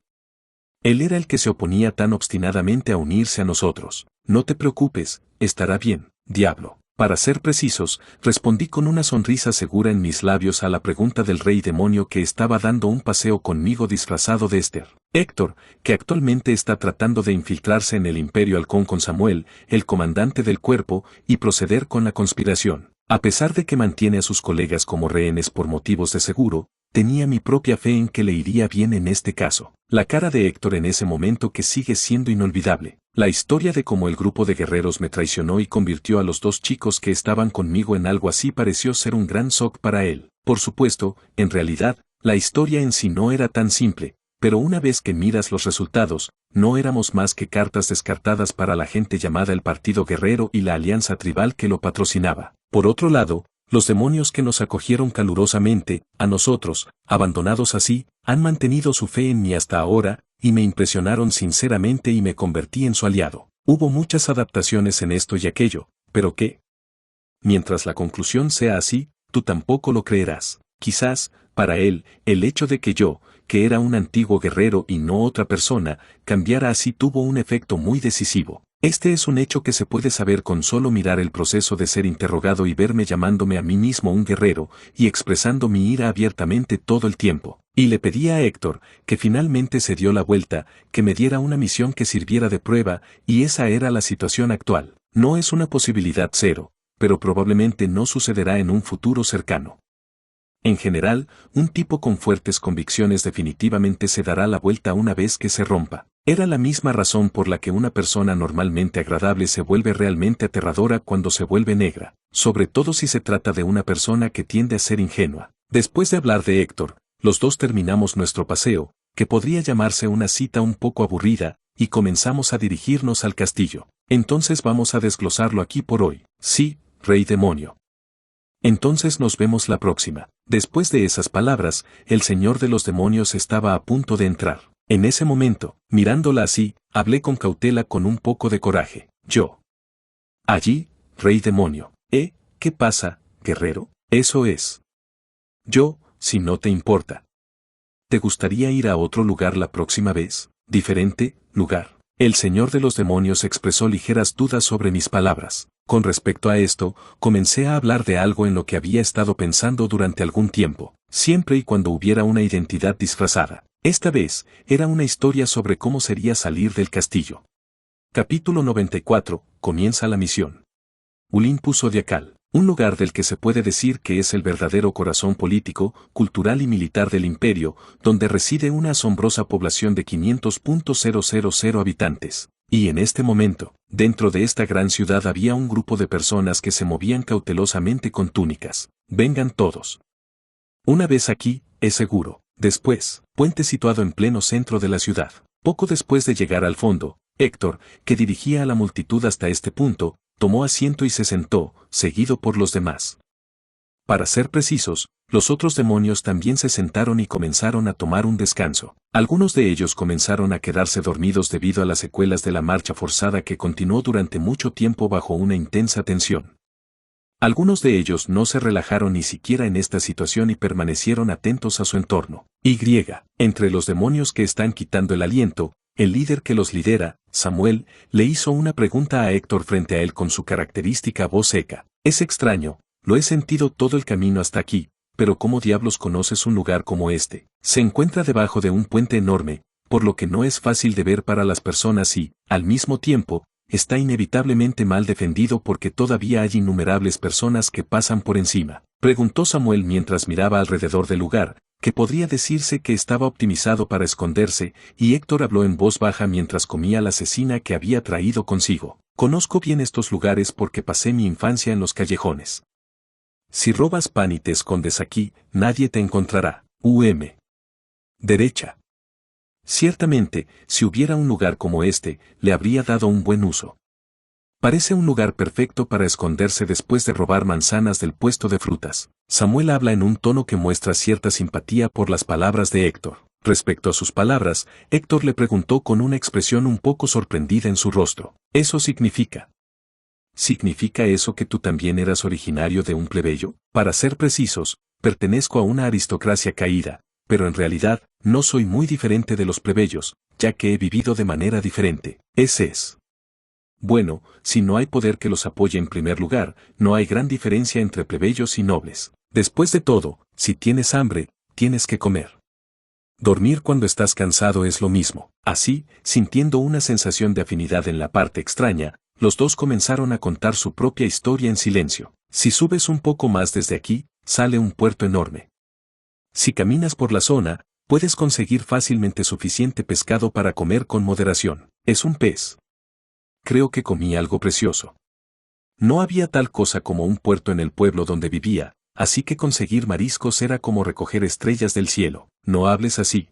Él era el que se oponía tan obstinadamente a unirse a nosotros. No te preocupes, estará bien, diablo. Para ser precisos, respondí con una sonrisa segura en mis labios a la pregunta del rey demonio que estaba dando un paseo conmigo disfrazado de Esther. Héctor, que actualmente está tratando de infiltrarse en el Imperio Halcón con Samuel, el comandante del cuerpo, y proceder con la conspiración. A pesar de que mantiene a sus colegas como rehenes por motivos de seguro, tenía mi propia fe en que le iría bien en este caso. La cara de Héctor en ese momento que sigue siendo inolvidable. La historia de cómo el grupo de guerreros me traicionó y convirtió a los dos chicos que estaban conmigo en algo así pareció ser un gran shock para él. Por supuesto, en realidad, la historia en sí no era tan simple, pero una vez que miras los resultados, no éramos más que cartas descartadas para la gente llamada el Partido Guerrero y la alianza tribal que lo patrocinaba. Por otro lado, los demonios que nos acogieron calurosamente, a nosotros, abandonados así, han mantenido su fe en mí hasta ahora, y me impresionaron sinceramente y me convertí en su aliado. Hubo muchas adaptaciones en esto y aquello, pero ¿qué? Mientras la conclusión sea así, tú tampoco lo creerás. Quizás, para él, el hecho de que yo, que era un antiguo guerrero y no otra persona, cambiara así tuvo un efecto muy decisivo. Este es un hecho que se puede saber con solo mirar el proceso de ser interrogado y verme llamándome a mí mismo un guerrero, y expresando mi ira abiertamente todo el tiempo. Y le pedí a Héctor, que finalmente se dio la vuelta, que me diera una misión que sirviera de prueba, y esa era la situación actual. No es una posibilidad cero, pero probablemente no sucederá en un futuro cercano. En general, un tipo con fuertes convicciones definitivamente se dará la vuelta una vez que se rompa. Era la misma razón por la que una persona normalmente agradable se vuelve realmente aterradora cuando se vuelve negra, sobre todo si se trata de una persona que tiende a ser ingenua. Después de hablar de Héctor, los dos terminamos nuestro paseo, que podría llamarse una cita un poco aburrida, y comenzamos a dirigirnos al castillo. Entonces vamos a desglosarlo aquí por hoy. Sí, rey demonio. Entonces nos vemos la próxima. Después de esas palabras, el señor de los demonios estaba a punto de entrar. En ese momento, mirándola así, hablé con cautela con un poco de coraje. Yo. Allí, rey demonio. ¿Qué pasa, guerrero? Eso es. Yo, si no te importa. ¿Te gustaría ir a otro lugar la próxima vez? Diferente, lugar. El señor de los demonios expresó ligeras dudas sobre mis palabras. Con respecto a esto, comencé a hablar de algo en lo que había estado pensando durante algún tiempo, siempre y cuando hubiera una identidad disfrazada. Esta vez, era una historia sobre cómo sería salir del castillo. Capítulo 94, comienza la misión. Olympus Zodiacal, un lugar del que se puede decir que es el verdadero corazón político, cultural y militar del imperio, donde reside una asombrosa población de 500.000 habitantes. Y en este momento, dentro de esta gran ciudad había un grupo de personas que se movían cautelosamente con túnicas. Vengan todos. Una vez aquí, es seguro. Después, puente situado en pleno centro de la ciudad. Poco después de llegar al fondo, Héctor, que dirigía a la multitud hasta este punto, tomó asiento y se sentó, seguido por los demás. Para ser precisos, los otros demonios también se sentaron y comenzaron a tomar un descanso. Algunos de ellos comenzaron a quedarse dormidos debido a las secuelas de la marcha forzada que continuó durante mucho tiempo bajo una intensa tensión. Algunos de ellos no se relajaron ni siquiera en esta situación y permanecieron atentos a su entorno. Entre los demonios que están quitando el aliento, el líder que los lidera, Samuel, le hizo una pregunta a Héctor frente a él con su característica voz seca. Es extraño, lo he sentido todo el camino hasta aquí, pero ¿cómo diablos conoces un lugar como este? Se encuentra debajo de un puente enorme, por lo que no es fácil de ver para las personas y, al mismo tiempo, está inevitablemente mal defendido porque todavía hay innumerables personas que pasan por encima. Preguntó Samuel mientras miraba alrededor del lugar, que podría decirse que estaba optimizado para esconderse, y Héctor habló en voz baja mientras comía la cecina que había traído consigo. Conozco bien estos lugares porque pasé mi infancia en los callejones. Si robas pan y te escondes aquí, nadie te encontrará. Derecha. Ciertamente, si hubiera un lugar como este, le habría dado un buen uso. Parece un lugar perfecto para esconderse después de robar manzanas del puesto de frutas. Samuel habla en un tono que muestra cierta simpatía por las palabras de Héctor. Respecto a sus palabras, Héctor le preguntó con una expresión un poco sorprendida en su rostro. ¿Eso significa? ¿Significa eso que tú también eras originario de un plebeyo? Para ser precisos, pertenezco a una aristocracia caída, pero en realidad, no soy muy diferente de los plebeyos, ya que he vivido de manera diferente. Ese es. Bueno, si no hay poder que los apoye en primer lugar, no hay gran diferencia entre plebeyos y nobles. Después de todo, si tienes hambre, tienes que comer. Dormir cuando estás cansado es lo mismo. Así, sintiendo una sensación de afinidad en la parte extraña, los dos comenzaron a contar su propia historia en silencio. Si subes un poco más desde aquí, sale un puerto enorme. Si caminas por la zona, puedes conseguir fácilmente suficiente pescado para comer con moderación. Es un pez. Creo que comí algo precioso. No había tal cosa como un puerto en el pueblo donde vivía, así que conseguir mariscos era como recoger estrellas del cielo. No hables así.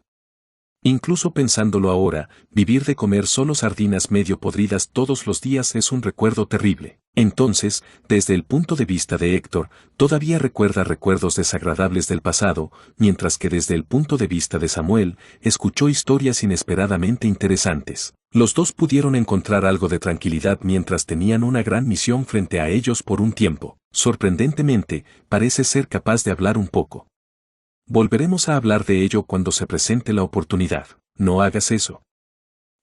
Incluso pensándolo ahora, vivir de comer solo sardinas medio podridas todos los días es un recuerdo terrible. Entonces, desde el punto de vista de Héctor, todavía recuerda recuerdos desagradables del pasado, mientras que desde el punto de vista de Samuel, escuchó historias inesperadamente interesantes. Los dos pudieron encontrar algo de tranquilidad mientras tenían una gran misión frente a ellos por un tiempo. Sorprendentemente, parece ser capaz de hablar un poco. Volveremos a hablar de ello cuando se presente la oportunidad. No hagas eso.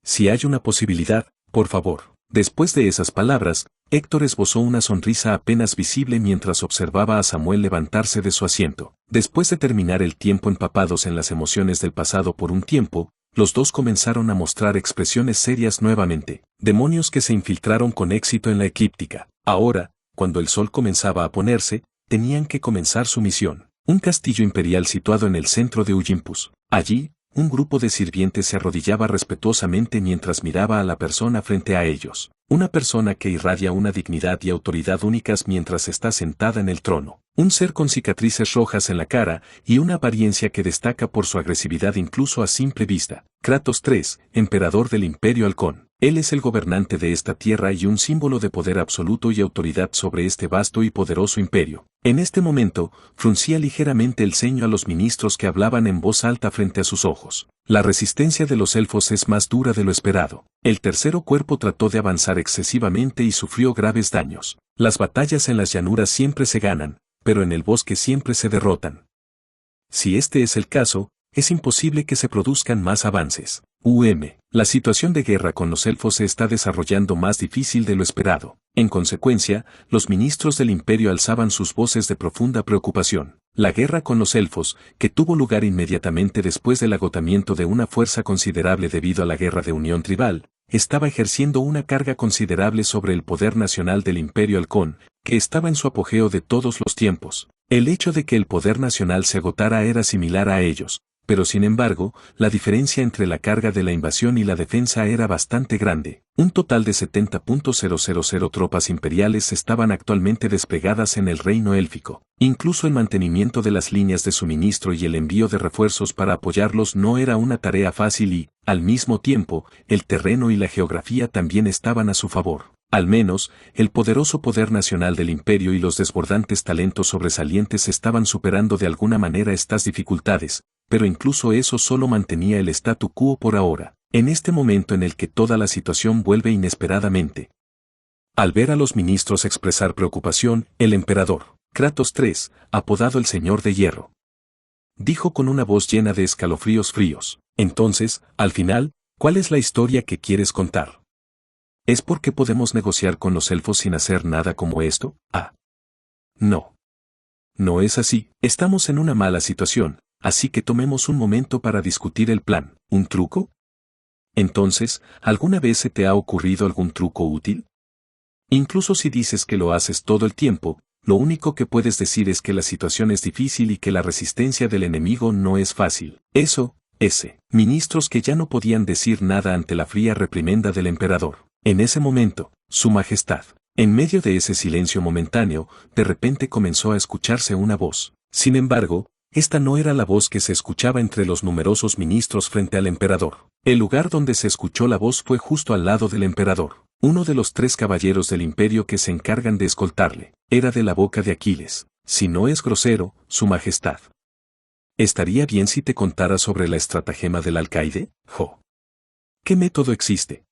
Si hay una posibilidad, por favor. Después de esas palabras, Héctor esbozó una sonrisa apenas visible mientras observaba a Samuel levantarse de su asiento. Después de terminar el tiempo empapados en las emociones del pasado por un tiempo, los dos comenzaron a mostrar expresiones serias nuevamente. Demonios que se infiltraron con éxito en la eclíptica. Ahora, cuando el sol comenzaba a ponerse, tenían que comenzar su misión. Un castillo imperial situado en el centro de Olympus. Allí, un grupo de sirvientes se arrodillaba respetuosamente mientras miraba a la persona frente a ellos. Una persona que irradia una dignidad y autoridad únicas mientras está sentada en el trono. Un ser con cicatrices rojas en la cara y una apariencia que destaca por su agresividad incluso a simple vista. Kratos III, emperador del Imperio Halcón. Él es el gobernante de esta tierra y un símbolo de poder absoluto y autoridad sobre este vasto y poderoso imperio. En este momento, fruncía ligeramente el ceño a los ministros que hablaban en voz alta frente a sus ojos. La resistencia de los elfos es más dura de lo esperado. El tercero cuerpo trató de avanzar excesivamente y sufrió graves daños. Las batallas en las llanuras siempre se ganan, pero en el bosque siempre se derrotan. Si este es el caso, es imposible que se produzcan más avances. La situación de guerra con los elfos se está desarrollando más difícil de lo esperado. En consecuencia, los ministros del imperio alzaban sus voces de profunda preocupación. La guerra con los elfos, que tuvo lugar inmediatamente después del agotamiento de una fuerza considerable debido a la guerra de unión tribal, estaba ejerciendo una carga considerable sobre el poder nacional del Imperio Halcón, que estaba en su apogeo de todos los tiempos. El hecho de que el poder nacional se agotara era similar a ellos, pero sin embargo, la diferencia entre la carga de la invasión y la defensa era bastante grande. Un total de 70.000 tropas imperiales estaban actualmente desplegadas en el reino élfico. Incluso el mantenimiento de las líneas de suministro y el envío de refuerzos para apoyarlos no era una tarea fácil y, al mismo tiempo, el terreno y la geografía también estaban a su favor. Al menos, el poderoso poder nacional del imperio y los desbordantes talentos sobresalientes estaban superando de alguna manera estas dificultades, pero incluso eso solo mantenía el statu quo por ahora, en este momento en el que toda la situación vuelve inesperadamente. Al ver a los ministros expresar preocupación, el emperador, Kratos III, apodado el Señor de Hierro, dijo con una voz llena de escalofríos fríos: entonces, al final, ¿cuál es la historia que quieres contar? ¿Es porque podemos negociar con los elfos sin hacer nada como esto? No. No es así, estamos en una mala situación, así que tomemos un momento para discutir el plan. ¿Un truco? Entonces, ¿alguna vez se te ha ocurrido algún truco útil? Incluso si dices que lo haces todo el tiempo, lo único que puedes decir es que la situación es difícil y que la resistencia del enemigo no es fácil. Ministros que ya no podían decir nada ante la fría reprimenda del emperador. En ese momento, Su Majestad, en medio de ese silencio momentáneo, de repente comenzó a escucharse una voz. Sin embargo, Esta no era la voz que se escuchaba entre los numerosos ministros frente al emperador. El lugar donde se escuchó la voz fue justo al lado del emperador. Uno de los 3 caballeros del imperio que se encargan de escoltarle. Era de la boca de Aquiles. Si no es grosero, su majestad. ¿Estaría bien si te contara sobre la estratagema del alcaide? Jo. ¿Qué método existe?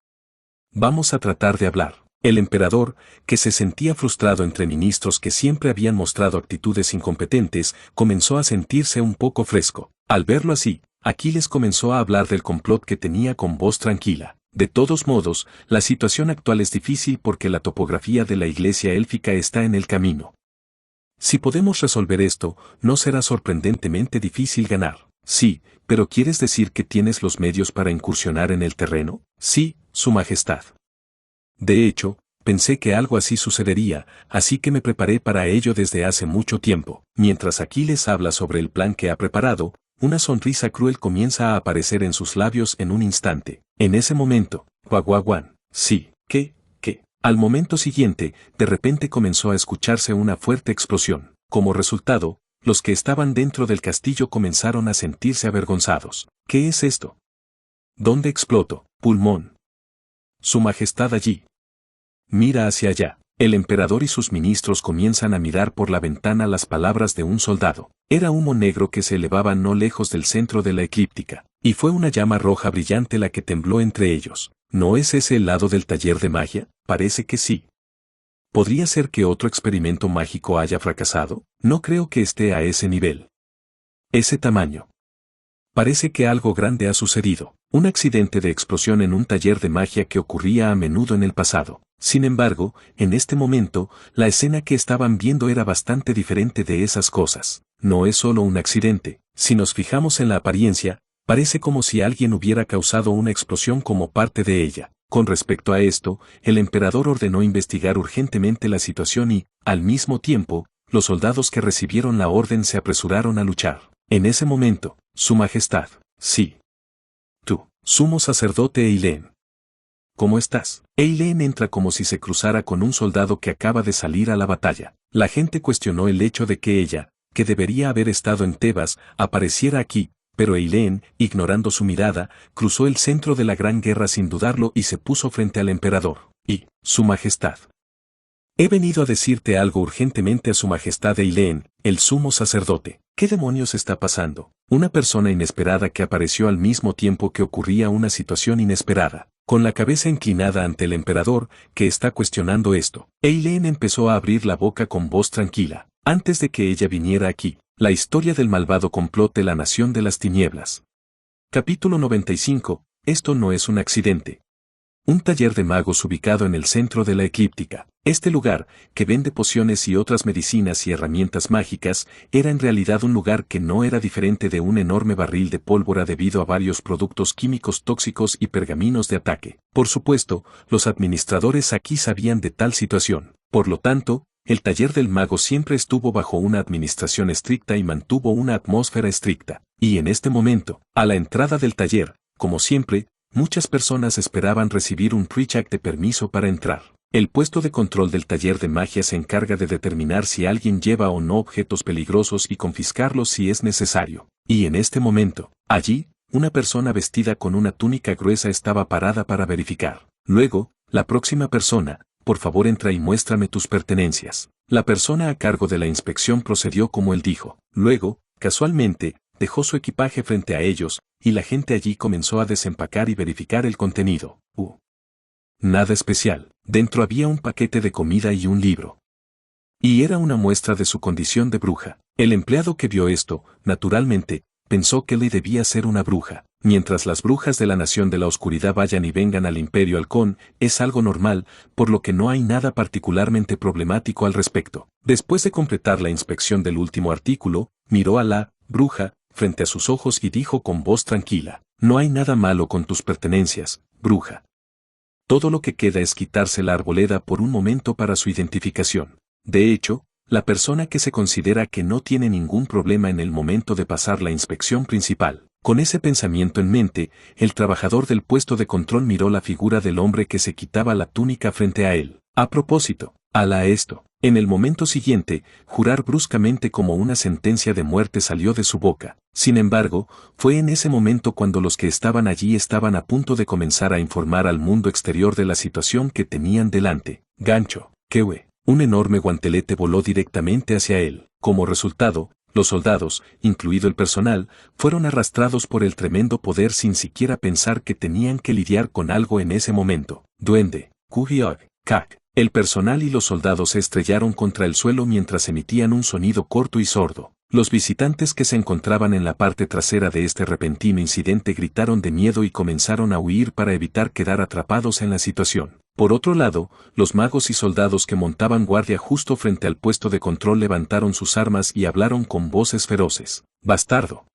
Vamos a tratar de hablar. El emperador, que se sentía frustrado entre ministros que siempre habían mostrado actitudes incompetentes, comenzó a sentirse un poco fresco. Al verlo así, Aquiles comenzó a hablar del complot que tenía con voz tranquila. De todos modos, la situación actual es difícil porque la topografía de la iglesia élfica está en el camino. Si podemos resolver esto, no será sorprendentemente difícil ganar. Sí, pero ¿quieres decir que tienes los medios para incursionar en el terreno? Sí, Su Majestad. De hecho, pensé que algo así sucedería, así que me preparé para ello desde hace mucho tiempo. Mientras Aquiles habla sobre el plan que ha preparado, una sonrisa cruel comienza a aparecer en sus labios en un instante. En ese momento, guaguaguán, sí, ¿qué? Al momento siguiente, de repente comenzó a escucharse una fuerte explosión. Como resultado, los que estaban dentro del castillo comenzaron a sentirse avergonzados. ¿Qué es esto? ¿Dónde explotó? Pulmón. Su Majestad allí. Mira hacia allá. El emperador y sus ministros comienzan a mirar por la ventana las palabras de un soldado. Era humo negro que se elevaba no lejos del centro de la eclíptica, y fue una llama roja brillante la que tembló entre ellos. ¿No es ese el lado del taller de magia? Parece que sí. ¿Podría ser que otro experimento mágico haya fracasado? No creo que esté a ese nivel. Ese tamaño. Parece que algo grande ha sucedido. Un accidente de explosión en un taller de magia que ocurría a menudo en el pasado. Sin embargo, en este momento, la escena que estaban viendo era bastante diferente de esas cosas. No es solo un accidente. Si nos fijamos en la apariencia, parece como si alguien hubiera causado una explosión como parte de ella. Con respecto a esto, el emperador ordenó investigar urgentemente la situación y, al mismo tiempo, los soldados que recibieron la orden se apresuraron a luchar. En ese momento, Su Majestad, sí. Tú, sumo sacerdote Eileen. ¿Cómo estás? Eileen entra como si se cruzara con un soldado que acaba de salir a la batalla. La gente cuestionó el hecho de que ella, que debería haber estado en Tebas, apareciera aquí, pero Eileen, ignorando su mirada, cruzó el centro de la gran guerra sin dudarlo y se puso frente al emperador. Y, Su Majestad. He venido a decirte algo urgentemente a Su Majestad Eileen, el sumo sacerdote. ¿Qué demonios está pasando? Una persona inesperada que apareció al mismo tiempo que ocurría una situación inesperada. Con la cabeza inclinada ante el emperador, que está cuestionando esto, Eileen empezó a abrir la boca con voz tranquila. Antes de que ella viniera aquí, la historia del malvado complot de la Nación de las Tinieblas. Capítulo 95. Esto no es un accidente. Un taller de magos ubicado en el centro de la eclíptica. Este lugar, que vende pociones y otras medicinas y herramientas mágicas, era en realidad un lugar que no era diferente de un enorme barril de pólvora debido a varios productos químicos tóxicos y pergaminos de ataque. Por supuesto, los administradores aquí sabían de tal situación. Por lo tanto, el taller del mago siempre estuvo bajo una administración estricta y mantuvo una atmósfera estricta. Y en este momento, a la entrada del taller, como siempre, muchas personas esperaban recibir un pre-check de permiso para entrar. El puesto de control del taller de magia se encarga de determinar si alguien lleva o no objetos peligrosos y confiscarlos si es necesario. Y en este momento, allí, una persona vestida con una túnica gruesa estaba parada para verificar. Luego, la próxima persona, por favor entra y muéstrame tus pertenencias. La persona a cargo de la inspección procedió como él dijo. Luego, casualmente, dejó su equipaje frente a ellos, y la gente allí comenzó a desempacar y verificar el contenido. Nada especial. Dentro había un paquete de comida y un libro. Y era una muestra de su condición de bruja. El empleado que vio esto, naturalmente, pensó que Lee debía ser una bruja. Mientras las brujas de la Nación de la Oscuridad vayan y vengan al Imperio Halcón, es algo normal, por lo que no hay nada particularmente problemático al respecto. Después de completar la inspección del último artículo, miró a la bruja frente a sus ojos y dijo con voz tranquila: no hay nada malo con tus pertenencias, bruja. Todo lo que queda es quitarse la arboleda por un momento para su identificación. De hecho, la persona que se considera que no tiene ningún problema en el momento de pasar la inspección principal. Con ese pensamiento en mente, el trabajador del puesto de control miró la figura del hombre que se quitaba la túnica frente a él. A propósito, Ala esto. En el momento siguiente, jurar bruscamente como una sentencia de muerte salió de su boca. Sin embargo, fue en ese momento cuando los que estaban allí estaban a punto de comenzar a informar al mundo exterior de la situación que tenían delante. Gancho, Kewe. Un enorme guantelete voló directamente hacia él. Como resultado, los soldados, incluido el personal, fueron arrastrados por el tremendo poder sin siquiera pensar que tenían que lidiar con algo en ese momento. Duende, Kuhiog, Kak. El personal y los soldados se estrellaron contra el suelo mientras emitían un sonido corto y sordo. Los visitantes que se encontraban en la parte trasera de este repentino incidente gritaron de miedo y comenzaron a huir para evitar quedar atrapados en la situación. Por otro lado, los magos y soldados que montaban guardia justo frente al puesto de control levantaron sus armas y hablaron con voces feroces. «Bastardo.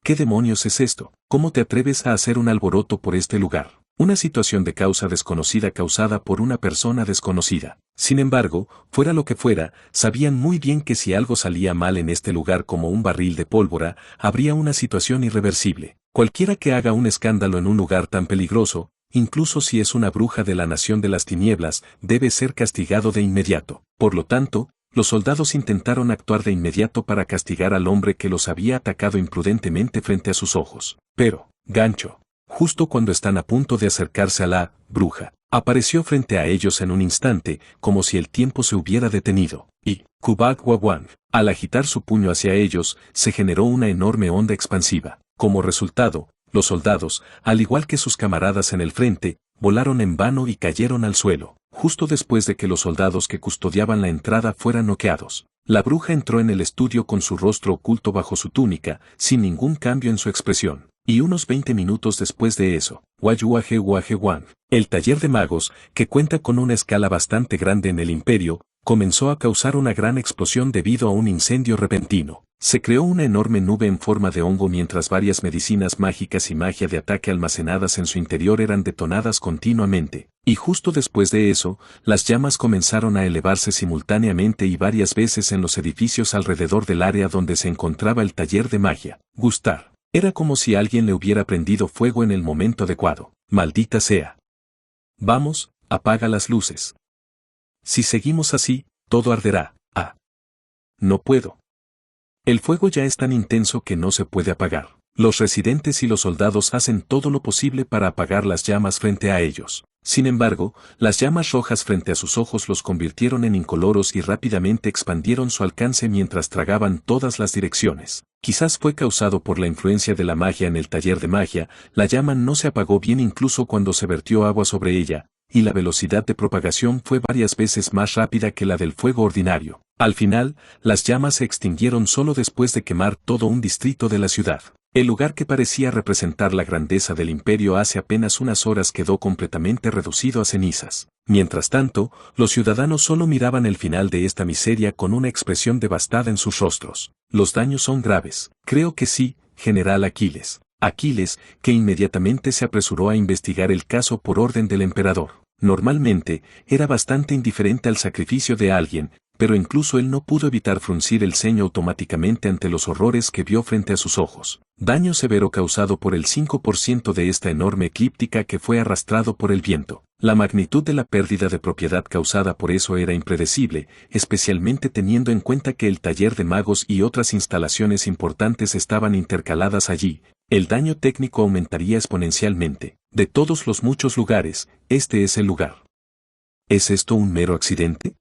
¿Qué demonios es esto? ¿Cómo te atreves a hacer un alboroto por este lugar?» Una situación de causa desconocida causada por una persona desconocida. Sin embargo, fuera lo que fuera, sabían muy bien que si algo salía mal en este lugar como un barril de pólvora, habría una situación irreversible. Cualquiera que haga un escándalo en un lugar tan peligroso, incluso si es una bruja de la nación de las tinieblas, debe ser castigado de inmediato. Por lo tanto, los soldados intentaron actuar de inmediato para castigar al hombre que los había atacado imprudentemente frente a sus ojos. Pero, Gancho, justo cuando están a punto de acercarse a la bruja, apareció frente a ellos en un instante, como si el tiempo se hubiera detenido, y, Kubak Wawang, al agitar su puño hacia ellos, se generó una enorme onda expansiva. Como resultado, los soldados, al igual que sus camaradas en el frente, volaron en vano y cayeron al suelo, justo después de que los soldados que custodiaban la entrada fueran noqueados. La bruja entró en el estudio con su rostro oculto bajo su túnica, sin ningún cambio en su expresión. Y unos 20 minutos después de eso, Wayuaje Wang, el taller de magos, que cuenta con una escala bastante grande en el imperio, comenzó a causar una gran explosión debido a un incendio repentino. Se creó una enorme nube en forma de hongo mientras varias medicinas mágicas y magia de ataque almacenadas en su interior eran detonadas continuamente. Y justo después de eso, las llamas comenzaron a elevarse simultáneamente y varias veces en los edificios alrededor del área donde se encontraba el taller de magia. Gustar. Era como si alguien le hubiera prendido fuego en el momento adecuado. Maldita sea. Vamos, apaga las luces. Si seguimos así, todo arderá. Ah. No puedo. El fuego ya es tan intenso que no se puede apagar. Los residentes y los soldados hacen todo lo posible para apagar las llamas frente a ellos. Sin embargo, las llamas rojas frente a sus ojos los convirtieron en incoloros y rápidamente expandieron su alcance mientras tragaban todas las direcciones. Quizás fue causado por la influencia de la magia en el taller de magia, la llama no se apagó bien incluso cuando se vertió agua sobre ella, y la velocidad de propagación fue varias veces más rápida que la del fuego ordinario. Al final, las llamas se extinguieron solo después de quemar todo un distrito de la ciudad. El lugar que parecía representar la grandeza del imperio hace apenas unas horas quedó completamente reducido a cenizas. Mientras tanto, los ciudadanos solo miraban el final de esta miseria con una expresión devastada en sus rostros. Los daños son graves. Creo que sí, General Aquiles. Aquiles, que inmediatamente se apresuró a investigar el caso por orden del emperador. Normalmente, era bastante indiferente al sacrificio de alguien, pero incluso él no pudo evitar fruncir el ceño automáticamente ante los horrores que vio frente a sus ojos. Daño severo causado por el 5% de esta enorme eclíptica que fue arrastrado por el viento. La magnitud de la pérdida de propiedad causada por eso era impredecible, especialmente teniendo en cuenta que el taller de magos y otras instalaciones importantes estaban intercaladas allí. El daño técnico aumentaría exponencialmente. De todos los muchos lugares, este es el lugar. ¿Es esto un mero accidente?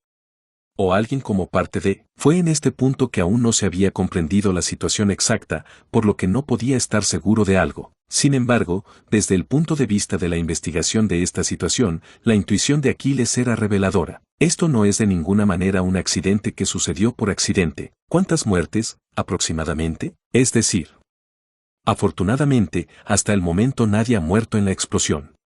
¿O alguien como parte de? Fue en este punto que aún no se había comprendido la situación exacta, por lo que no podía estar seguro de algo. Sin embargo, desde el punto de vista de la investigación de esta situación, la intuición de Aquiles era reveladora. Esto no es de ninguna manera un accidente que sucedió por accidente. ¿Cuántas muertes, aproximadamente? Es decir, afortunadamente, hasta el momento nadie ha muerto en la explosión.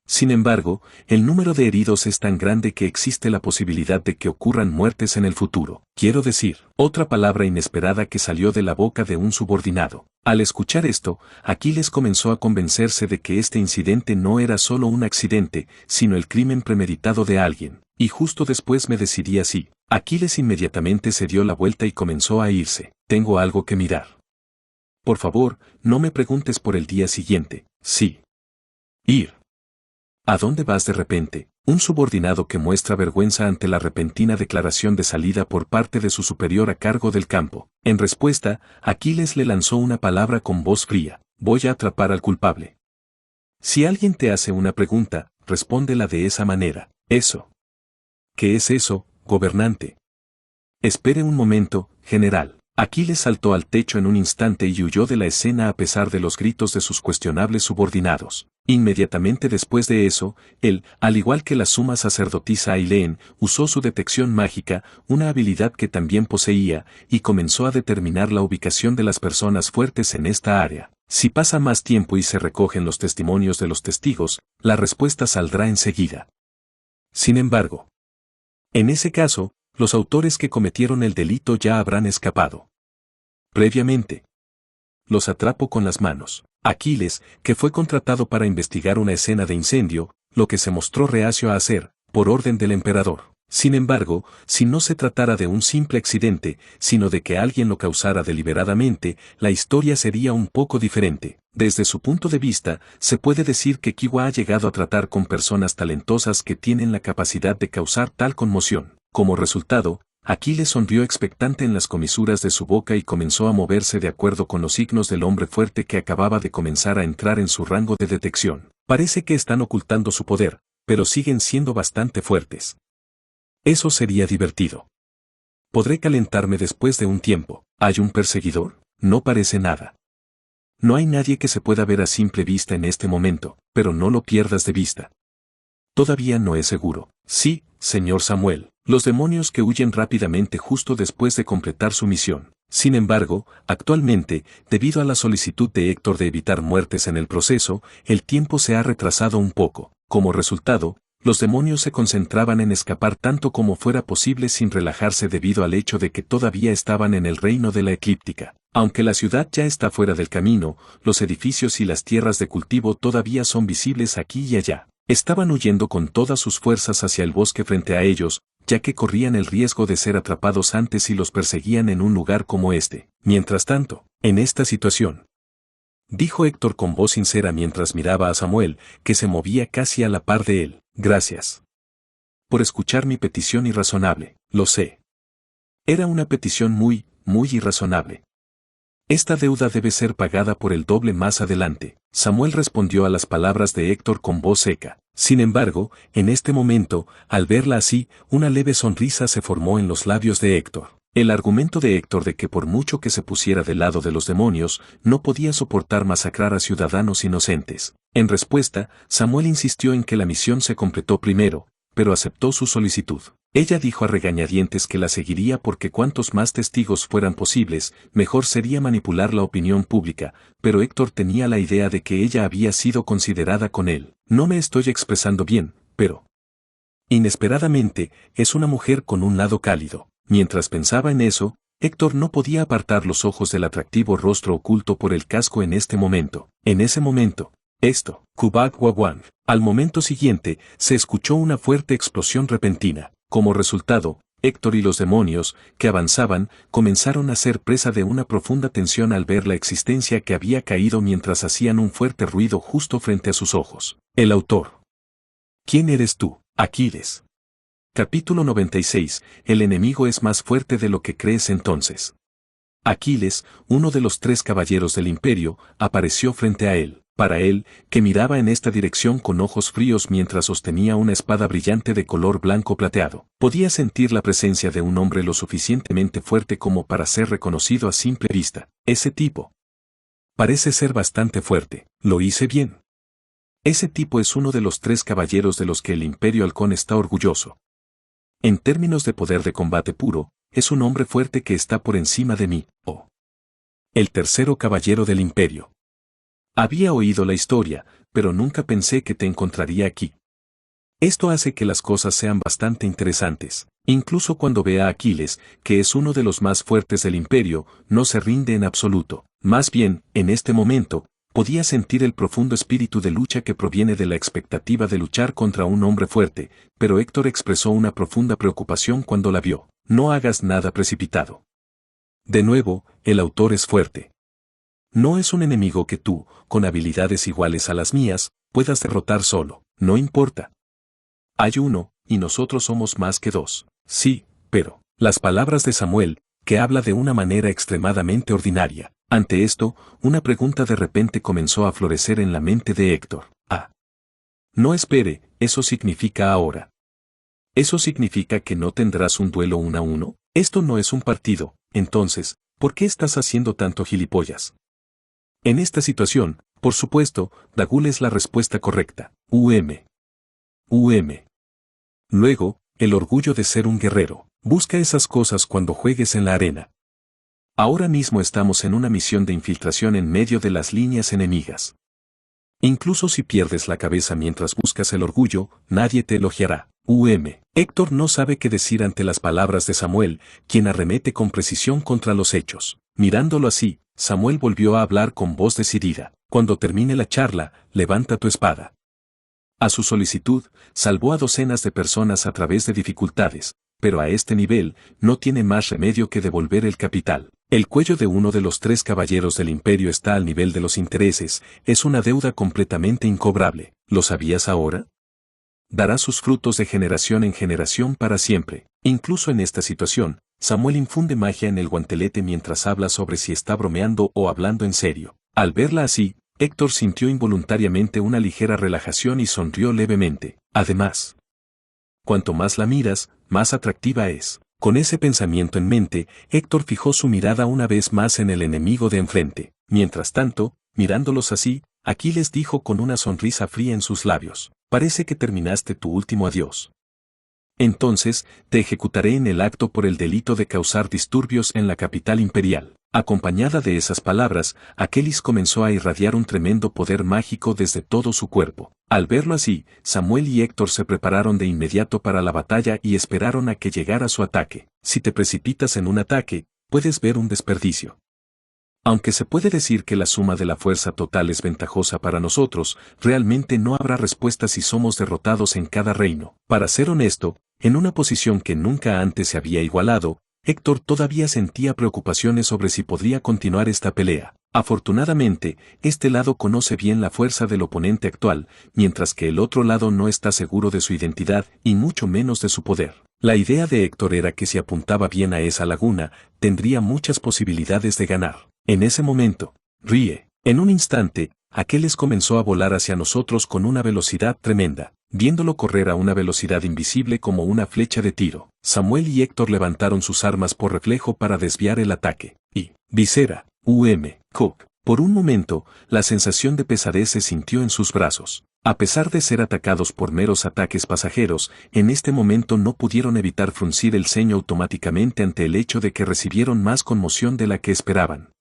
Sin embargo, el número de heridos es tan grande que existe la posibilidad de que ocurran muertes en el futuro. Quiero decir, otra palabra inesperada que salió de la boca de un subordinado. Al escuchar esto, Aquiles comenzó a convencerse de que este incidente no era solo un accidente, sino el crimen premeditado de alguien. Y justo después me decidí así. Aquiles inmediatamente se dio la vuelta y comenzó a irse. Tengo algo que mirar. Por favor, no me preguntes por el día siguiente. Sí. Ir. ¿A dónde vas de repente? Un subordinado que muestra vergüenza ante la repentina declaración de salida por parte de su superior a cargo del campo. En respuesta, Aquiles le lanzó una palabra con voz fría: voy a atrapar al culpable. Si alguien te hace una pregunta, respóndela de esa manera. Eso. ¿Qué es eso, gobernante? Espere un momento, general. Aquiles saltó al techo en un instante y huyó de la escena a pesar de los gritos de sus cuestionables subordinados. Inmediatamente después de eso, él, al igual que la suma sacerdotisa Ailén, usó su detección mágica, una habilidad que también poseía, y comenzó a determinar la ubicación de las personas fuertes en esta área. Si pasa más tiempo y se recogen los testimonios de los testigos, la respuesta saldrá enseguida. Sin embargo, en ese caso, los autores que cometieron el delito ya habrán escapado. Previamente, los atrapo con las manos. Aquiles, que fue contratado para investigar una escena de incendio, lo que se mostró reacio a hacer, por orden del emperador. Sin embargo, si no se tratara de un simple accidente, sino de que alguien lo causara deliberadamente, la historia sería un poco diferente. Desde su punto de vista, se puede decir que Kiwa ha llegado a tratar con personas talentosas que tienen la capacidad de causar tal conmoción. Como resultado, Aquiles sonrió expectante en las comisuras de su boca y comenzó a moverse de acuerdo con los signos del hombre fuerte que acababa de comenzar a entrar en su rango de detección. Parece que están ocultando su poder, pero siguen siendo bastante fuertes. Eso sería divertido. Podré calentarme después de un tiempo. ¿Hay un perseguidor? No parece nada. No hay nadie que se pueda ver a simple vista en este momento, pero no lo pierdas de vista. Todavía no es seguro. Sí, señor Samuel, los demonios que huyen rápidamente justo después de completar su misión. Sin embargo, actualmente, debido a la solicitud de Héctor de evitar muertes en el proceso, el tiempo se ha retrasado un poco. Como resultado, los demonios se concentraban en escapar tanto como fuera posible sin relajarse debido al hecho de que todavía estaban en el reino de la eclíptica. Aunque la ciudad ya está fuera del camino, los edificios y las tierras de cultivo todavía son visibles aquí y allá. Estaban huyendo con todas sus fuerzas hacia el bosque frente a ellos, ya que corrían el riesgo de ser atrapados antes si los perseguían en un lugar como este. Mientras tanto, en esta situación, dijo Héctor con voz sincera mientras miraba a Samuel, que se movía casi a la par de él. Gracias por escuchar mi petición irrazonable. Lo sé. Era una petición muy irrazonable. Esta deuda debe ser pagada por el doble más adelante. Samuel respondió a las palabras de Héctor con voz seca. Sin embargo, en este momento, al verla así, una leve sonrisa se formó en los labios de Héctor. El argumento de Héctor de que por mucho que se pusiera del lado de los demonios, no podía soportar masacrar a ciudadanos inocentes. En respuesta, Samuel insistió en que la misión se completó primero, pero aceptó su solicitud. Ella dijo a regañadientes que la seguiría porque cuantos más testigos fueran posibles, mejor sería manipular la opinión pública, pero Héctor tenía la idea de que ella había sido considerada con él. No me estoy expresando bien, pero inesperadamente, es una mujer con un lado cálido. Mientras pensaba en eso, Héctor no podía apartar los ojos del atractivo rostro oculto por el casco en este momento. En ese momento, Kubak Wawan. Al momento siguiente, se escuchó una fuerte explosión repentina. Como resultado, Héctor y los demonios, que avanzaban, comenzaron a ser presa de una profunda tensión al ver la existencia que había caído mientras hacían un fuerte ruido justo frente a sus ojos. El autor. ¿Quién eres tú, Aquiles? Capítulo 96. El enemigo es más fuerte de lo que crees entonces. Aquiles, uno de los 3 caballeros del imperio, apareció frente a él. Para él, que miraba en esta dirección con ojos fríos mientras sostenía una espada brillante de color blanco plateado, podía sentir la presencia de un hombre lo suficientemente fuerte como para ser reconocido a simple vista. Ese tipo parece ser bastante fuerte. ¿Lo hice bien? Ese tipo es uno de los 3 caballeros de los que el Imperio Halcón está orgulloso. En términos de poder de combate puro, es un hombre fuerte que está por encima de mí. Oh. El tercero caballero del Imperio. Había oído la historia, pero nunca pensé que te encontraría aquí. Esto hace que las cosas sean bastante interesantes. Incluso cuando ve a Aquiles, que es uno de los más fuertes del imperio, no se rinde en absoluto. Más bien, en este momento, podía sentir el profundo espíritu de lucha que proviene de la expectativa de luchar contra un hombre fuerte, pero Héctor expresó una profunda preocupación cuando la vio. No hagas nada precipitado. De nuevo, el autor es fuerte. No es un enemigo que tú, con habilidades iguales a las mías, puedas derrotar solo. No importa. Hay uno, y nosotros somos más que dos. Sí, pero, las palabras de Samuel, que habla de una manera extremadamente ordinaria. Ante esto, una pregunta de repente comenzó a florecer en la mente de Héctor. Ah. No espere, ¿eso significa ahora? ¿Eso significa que no tendrás un duelo 1-1? Esto no es un partido, entonces, ¿por qué estás haciendo tanto gilipollas? En esta situación, por supuesto, Dagul es la respuesta correcta. Luego, el orgullo de ser un guerrero. Busca esas cosas cuando juegues en la arena. Ahora mismo estamos en una misión de infiltración en medio de las líneas enemigas. Incluso si pierdes la cabeza mientras buscas el orgullo, nadie te elogiará. Héctor no sabe qué decir ante las palabras de Samuel, quien arremete con precisión contra los hechos. Mirándolo así, Samuel volvió a hablar con voz decidida. Cuando termine la charla, levanta tu espada. A su solicitud, salvó a docenas de personas a través de dificultades, pero a este nivel, no tiene más remedio que devolver el capital. El cuello de uno de los 3 caballeros del imperio está al nivel de los intereses, es una deuda completamente incobrable. ¿Lo sabías ahora? Dará sus frutos de generación en generación para siempre. Incluso en esta situación, Samuel infunde magia en el guantelete mientras habla sobre si está bromeando o hablando en serio. Al verla así, Héctor sintió involuntariamente una ligera relajación y sonrió levemente. Además, cuanto más la miras, más atractiva es. Con ese pensamiento en mente, Héctor fijó su mirada una vez más en el enemigo de enfrente. Mientras tanto, mirándolos así, Aquiles dijo con una sonrisa fría en sus labios: parece que terminaste tu último adiós. Entonces, te ejecutaré en el acto por el delito de causar disturbios en la capital imperial. Acompañada de esas palabras, Aquiles comenzó a irradiar un tremendo poder mágico desde todo su cuerpo. Al verlo así, Samuel y Héctor se prepararon de inmediato para la batalla y esperaron a que llegara su ataque. Si te precipitas en un ataque, puedes ver un desperdicio. Aunque se puede decir que la suma de la fuerza total es ventajosa para nosotros, realmente no habrá respuesta si somos derrotados en cada reino. Para ser honesto, en una posición que nunca antes se había igualado, Héctor todavía sentía preocupaciones sobre si podría continuar esta pelea. Afortunadamente, este lado conoce bien la fuerza del oponente actual, mientras que el otro lado no está seguro de su identidad y mucho menos de su poder. La idea de Héctor era que si apuntaba bien a esa laguna, tendría muchas posibilidades de ganar. En ese momento, ríe. En un instante, Aquiles comenzó a volar hacia nosotros con una velocidad tremenda. Viéndolo correr a una velocidad invisible como una flecha de tiro, Samuel y Héctor levantaron sus armas por reflejo para desviar el ataque. Y, visera, Cook. Por un momento, la sensación de pesadez se sintió en sus brazos. A pesar de ser atacados por meros ataques pasajeros, en este momento no pudieron evitar fruncir el ceño automáticamente ante el hecho de que recibieron más conmoción de la que esperaban.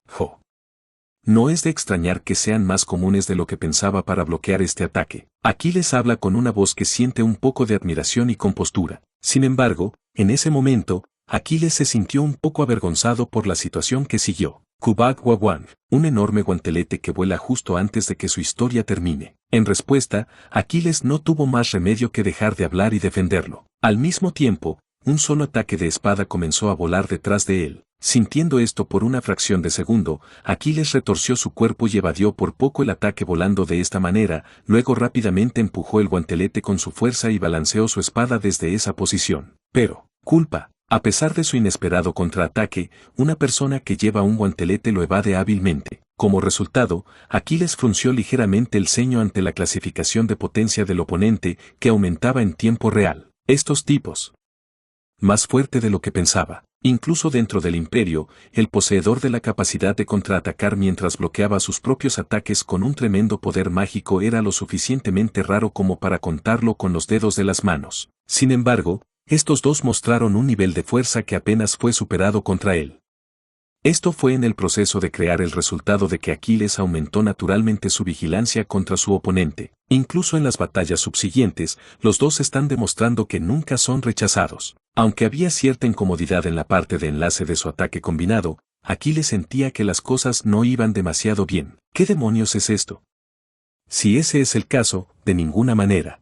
No es de extrañar que sean más comunes de lo que pensaba para bloquear este ataque. Aquiles habla con una voz que siente un poco de admiración y compostura. Sin embargo, en ese momento, Aquiles se sintió un poco avergonzado por la situación que siguió. Kubak Wawang, un enorme guantelete que vuela justo antes de que su historia termine. En respuesta, Aquiles no tuvo más remedio que dejar de hablar y defenderlo. Al mismo tiempo, un solo ataque de espada comenzó a volar detrás de él. Sintiendo esto por una fracción de segundo, Aquiles retorció su cuerpo y evadió por poco el ataque volando de esta manera, luego rápidamente empujó el guantelete con su fuerza y balanceó su espada desde esa posición. Pero, culpa. A pesar de su inesperado contraataque, una persona que lleva un guantelete lo evade hábilmente. Como resultado, Aquiles frunció ligeramente el ceño ante la clasificación de potencia del oponente, que aumentaba en tiempo real. Estos tipos. Más fuerte de lo que pensaba. Incluso dentro del imperio, el poseedor de la capacidad de contraatacar mientras bloqueaba sus propios ataques con un tremendo poder mágico era lo suficientemente raro como para contarlo con los dedos de las manos. Sin embargo, estos dos mostraron un nivel de fuerza que apenas fue superado contra él. Esto fue en el proceso de crear el resultado de que Aquiles aumentó naturalmente su vigilancia contra su oponente. Incluso en las batallas subsiguientes, los dos están demostrando que nunca son rechazados. Aunque había cierta incomodidad en la parte de enlace de su ataque combinado, Aquiles sentía que las cosas no iban demasiado bien. ¿Qué demonios es esto? Si ese es el caso, de ninguna manera.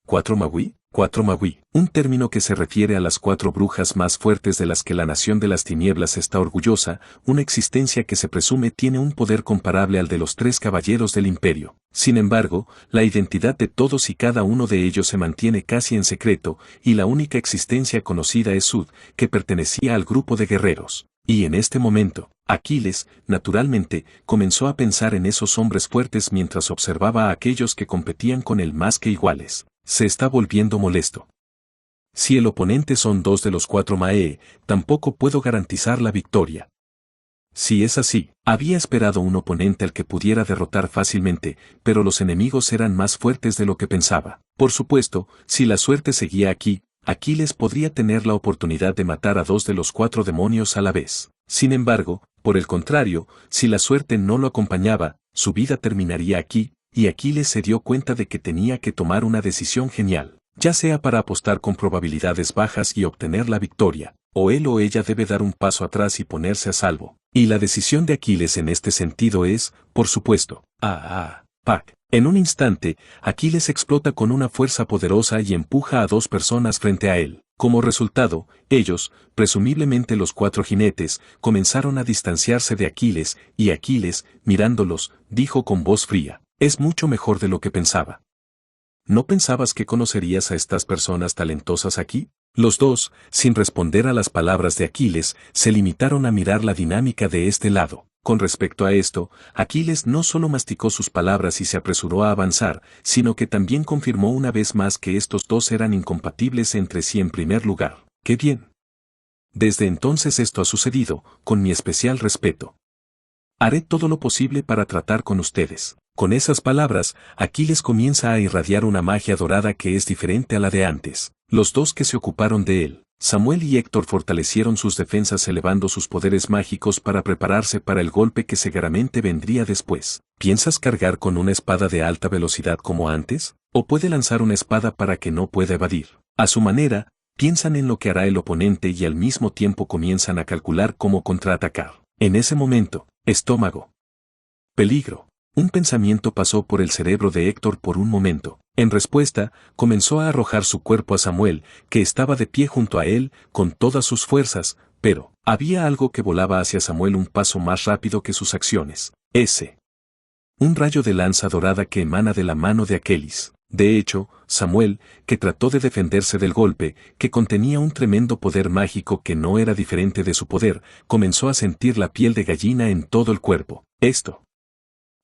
¿4 Magui? Cuatro Mawi, un término que se refiere a las 4 brujas más fuertes de las que la Nación de las Tinieblas está orgullosa, una existencia que se presume tiene un poder comparable al de los 3 caballeros del Imperio. Sin embargo, la identidad de todos y cada uno de ellos se mantiene casi en secreto, y la única existencia conocida es Sud, que pertenecía al grupo de guerreros. Y en este momento, Aquiles, naturalmente, comenzó a pensar en esos hombres fuertes mientras observaba a aquellos que competían con él más que iguales. Se está volviendo molesto. Si el oponente son 2 de los 4 Mae, tampoco puedo garantizar la victoria. Si es así, había esperado un oponente al que pudiera derrotar fácilmente, pero los enemigos eran más fuertes de lo que pensaba. Por supuesto, si la suerte seguía aquí, Aquiles podría tener la oportunidad de matar a 2 de los 4 demonios a la vez. Sin embargo, por el contrario, si la suerte no lo acompañaba, su vida terminaría aquí, y Aquiles se dio cuenta de que tenía que tomar una decisión genial, ya sea para apostar con probabilidades bajas y obtener la victoria, o él o ella debe dar un paso atrás y ponerse a salvo. Y la decisión de Aquiles en este sentido es, por supuesto, Pac. En un instante, Aquiles explota con una fuerza poderosa y empuja a 2 personas frente a él. Como resultado, ellos, presumiblemente los 4 jinetes, comenzaron a distanciarse de Aquiles, y Aquiles, mirándolos, dijo con voz fría: es mucho mejor de lo que pensaba. ¿No pensabas que conocerías a estas personas talentosas aquí? Los 2, sin responder a las palabras de Aquiles, se limitaron a mirar la dinámica de este lado. Con respecto a esto, Aquiles no solo masticó sus palabras y se apresuró a avanzar, sino que también confirmó una vez más que estos 2 eran incompatibles entre sí en primer lugar. ¡Qué bien! Desde entonces esto ha sucedido, con mi especial respeto. Haré todo lo posible para tratar con ustedes. Con esas palabras, Aquiles comienza a irradiar una magia dorada que es diferente a la de antes. Los 2 que se ocuparon de él, Samuel y Héctor, fortalecieron sus defensas elevando sus poderes mágicos para prepararse para el golpe que seguramente vendría después. ¿Piensas cargar con una espada de alta velocidad como antes? ¿O puede lanzar una espada para que no pueda evadir? A su manera, piensan en lo que hará el oponente y al mismo tiempo comienzan a calcular cómo contraatacar. En ese momento, estómago. Peligro. Un pensamiento pasó por el cerebro de Héctor por un momento. En respuesta, comenzó a arrojar su cuerpo a Samuel, que estaba de pie junto a él, con todas sus fuerzas, pero había algo que volaba hacia Samuel un paso más rápido que sus acciones. Un rayo de lanza dorada que emana de la mano de Aquiles. De hecho, Samuel, que trató de defenderse del golpe, que contenía un tremendo poder mágico que no era diferente de su poder, comenzó a sentir la piel de gallina en todo el cuerpo.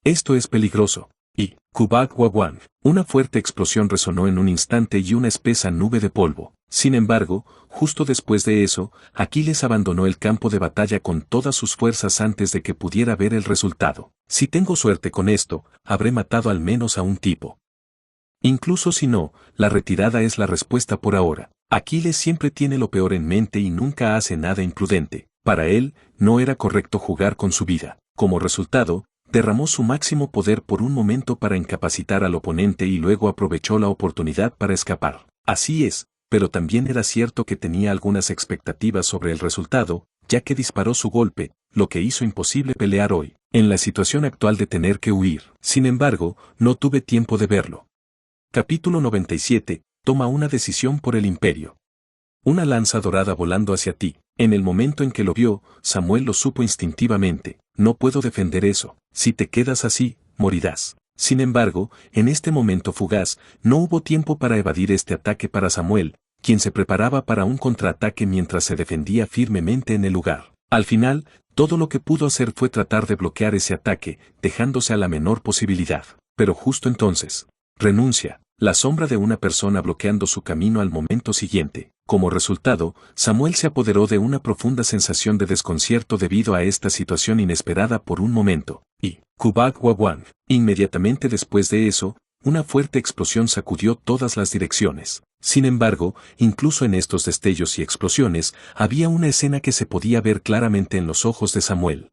Esto es peligroso. Y, Kubak Wawang, una fuerte explosión resonó en un instante y una espesa nube de polvo. Sin embargo, justo después de eso, Aquiles abandonó el campo de batalla con todas sus fuerzas antes de que pudiera ver el resultado. Si tengo suerte con esto, habré matado al menos a un tipo. Incluso si no, la retirada es la respuesta por ahora. Aquiles siempre tiene lo peor en mente y nunca hace nada imprudente. Para él, no era correcto jugar con su vida. Como resultado, derramó su máximo poder por un momento para incapacitar al oponente y luego aprovechó la oportunidad para escapar. Así es, pero también era cierto que tenía algunas expectativas sobre el resultado, ya que disparó su golpe, lo que hizo imposible pelear hoy, en la situación actual de tener que huir. Sin embargo, no tuve tiempo de verlo. Capítulo 97. Toma una decisión por el Imperio. Una lanza dorada volando hacia ti. En el momento en que lo vio, Samuel lo supo instintivamente. No puedo defender eso. Si te quedas así, morirás. Sin embargo, en este momento fugaz, no hubo tiempo para evadir este ataque para Samuel, quien se preparaba para un contraataque mientras se defendía firmemente en el lugar. Al final, todo lo que pudo hacer fue tratar de bloquear ese ataque, dejándose a la menor posibilidad. Pero justo entonces, renuncia, la sombra de una persona bloqueando su camino al momento siguiente. Como resultado, Samuel se apoderó de una profunda sensación de desconcierto debido a esta situación inesperada por un momento. Y, Kubak Wawang, inmediatamente después de eso, una fuerte explosión sacudió todas las direcciones. Sin embargo, incluso en estos destellos y explosiones, había una escena que se podía ver claramente en los ojos de Samuel.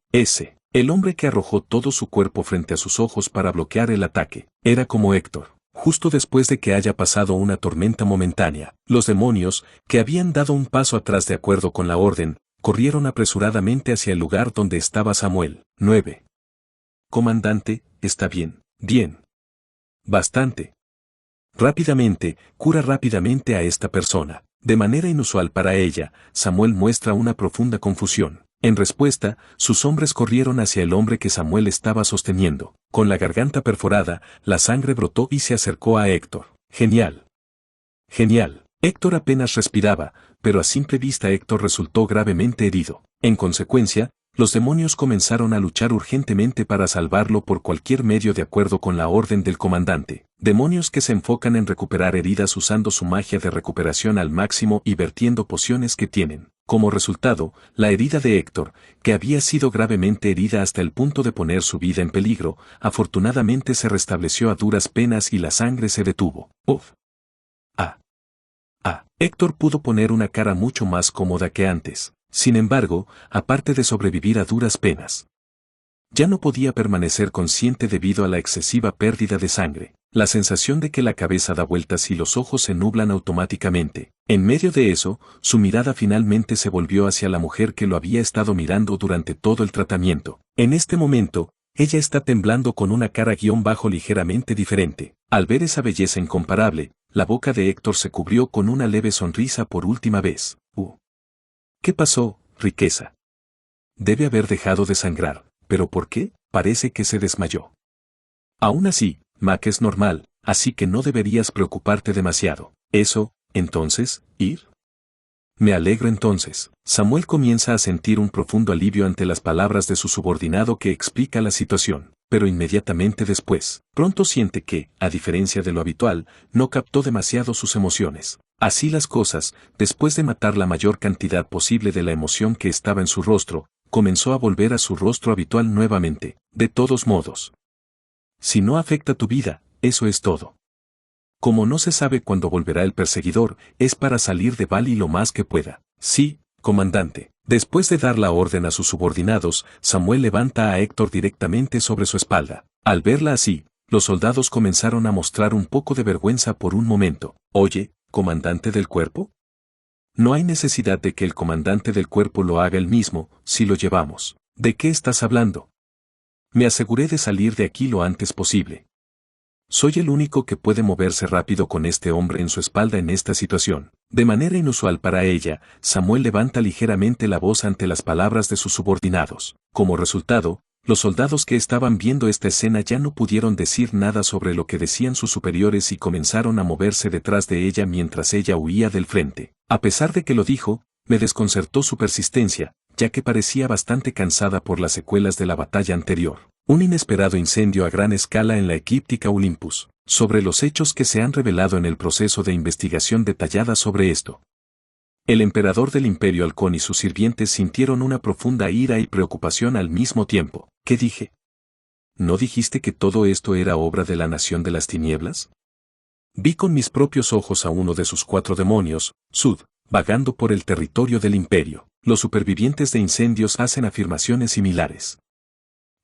El hombre que arrojó todo su cuerpo frente a sus ojos para bloquear el ataque, era como Héctor. Justo después de que haya pasado una tormenta momentánea, los demonios, que habían dado un paso atrás de acuerdo con la orden, corrieron apresuradamente hacia el lugar donde estaba Samuel. 9. Comandante, ¿está bien? Bien. Bastante. Rápidamente, cura rápidamente a esta persona. De manera inusual para ella, Samuel muestra una profunda confusión. En respuesta, sus hombres corrieron hacia el hombre que Samuel estaba sosteniendo. Con la garganta perforada, la sangre brotó y se acercó a Héctor. Genial. Genial. Héctor apenas respiraba, pero a simple vista Héctor resultó gravemente herido. En consecuencia, los demonios comenzaron a luchar urgentemente para salvarlo por cualquier medio de acuerdo con la orden del comandante. Demonios que se enfocan en recuperar heridas usando su magia de recuperación al máximo y vertiendo pociones que tienen. Como resultado, la herida de Héctor, que había sido gravemente herida hasta el punto de poner su vida en peligro, afortunadamente se restableció a duras penas y la sangre se detuvo. ¡Uf! Héctor pudo poner una cara mucho más cómoda que antes. Sin embargo, aparte de sobrevivir a duras penas, ya no podía permanecer consciente debido a la excesiva pérdida de sangre, la sensación de que la cabeza da vueltas y los ojos se nublan automáticamente. En medio de eso, su mirada finalmente se volvió hacia la mujer que lo había estado mirando durante todo el tratamiento. En este momento, ella está temblando con una cara ligeramente diferente. Al ver esa belleza incomparable, la boca de Héctor se cubrió con una leve sonrisa por última vez. ¿Qué pasó, riqueza? Debe haber dejado de sangrar, ¿pero por qué? Parece que se desmayó. Aún así, Mac es normal, así que no deberías preocuparte demasiado. Eso, entonces, ¿ir? Me alegro entonces. Samuel comienza a sentir un profundo alivio ante las palabras de su subordinado que explica la situación, pero inmediatamente después, pronto siente que, a diferencia de lo habitual, no captó demasiado sus emociones. Así las cosas, después de matar la mayor cantidad posible de la emoción que estaba en su rostro, comenzó a volver a su rostro habitual nuevamente. De todos modos, si no afecta tu vida, eso es todo. Como no se sabe cuándo volverá el perseguidor, es para salir de Bali lo más que pueda. Sí, comandante. Después de dar la orden a sus subordinados, Samuel levanta a Héctor directamente sobre su espalda. Al verla así, los soldados comenzaron a mostrar un poco de vergüenza por un momento. Oye, ¿comandante del cuerpo? No hay necesidad de que el comandante del cuerpo lo haga él mismo, si lo llevamos. ¿De qué estás hablando? Me aseguré de salir de aquí lo antes posible. Soy el único que puede moverse rápido con este hombre en su espalda en esta situación. De manera inusual para ella, Samuel levanta ligeramente la voz ante las palabras de sus subordinados. Como resultado, los soldados que estaban viendo esta escena ya no pudieron decir nada sobre lo que decían sus superiores y comenzaron a moverse detrás de ella mientras ella huía del frente. A pesar de que lo dijo, me desconcertó su persistencia, ya que parecía bastante cansada por las secuelas de la batalla anterior. Un inesperado incendio a gran escala en la eclíptica Olympus. Sobre los hechos que se han revelado en el proceso de investigación detallada sobre esto. El emperador del Imperio Halcón y sus sirvientes sintieron una profunda ira y preocupación al mismo tiempo. ¿Qué dije? ¿No dijiste que todo esto era obra de la nación de las tinieblas? Vi con mis propios ojos a uno de sus 4 demonios, Sud, vagando por el territorio del Imperio. Los supervivientes de incendios hacen afirmaciones similares.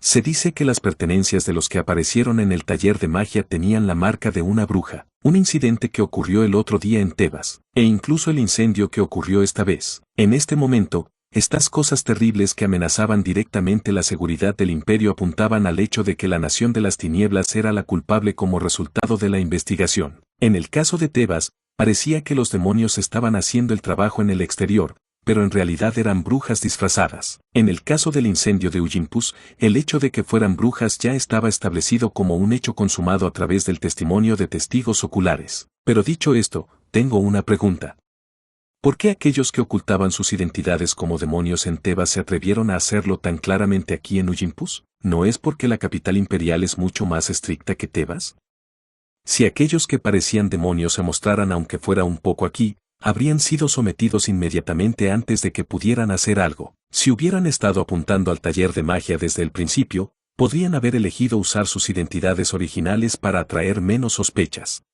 Se dice que las pertenencias de los que aparecieron en el taller de magia tenían la marca de una bruja, un incidente que ocurrió el otro día en Tebas, e incluso el incendio que ocurrió esta vez. En este momento, estas cosas terribles que amenazaban directamente la seguridad del imperio apuntaban al hecho de que la nación de las tinieblas era la culpable como resultado de la investigación. En el caso de Tebas, parecía que los demonios estaban haciendo el trabajo en el exterior, pero en realidad eran brujas disfrazadas. En el caso del incendio de Olympus, el hecho de que fueran brujas ya estaba establecido como un hecho consumado a través del testimonio de testigos oculares. Pero dicho esto, tengo una pregunta. ¿Por qué aquellos que ocultaban sus identidades como demonios en Tebas se atrevieron a hacerlo tan claramente aquí en Olympus? ¿No es porque la capital imperial es mucho más estricta que Tebas? Si aquellos que parecían demonios se mostraran aunque fuera un poco aquí, habrían sido sometidos inmediatamente antes de que pudieran hacer algo. Si hubieran estado apuntando al taller de magia desde el principio, podrían haber elegido usar sus identidades originales para atraer menos sospechas.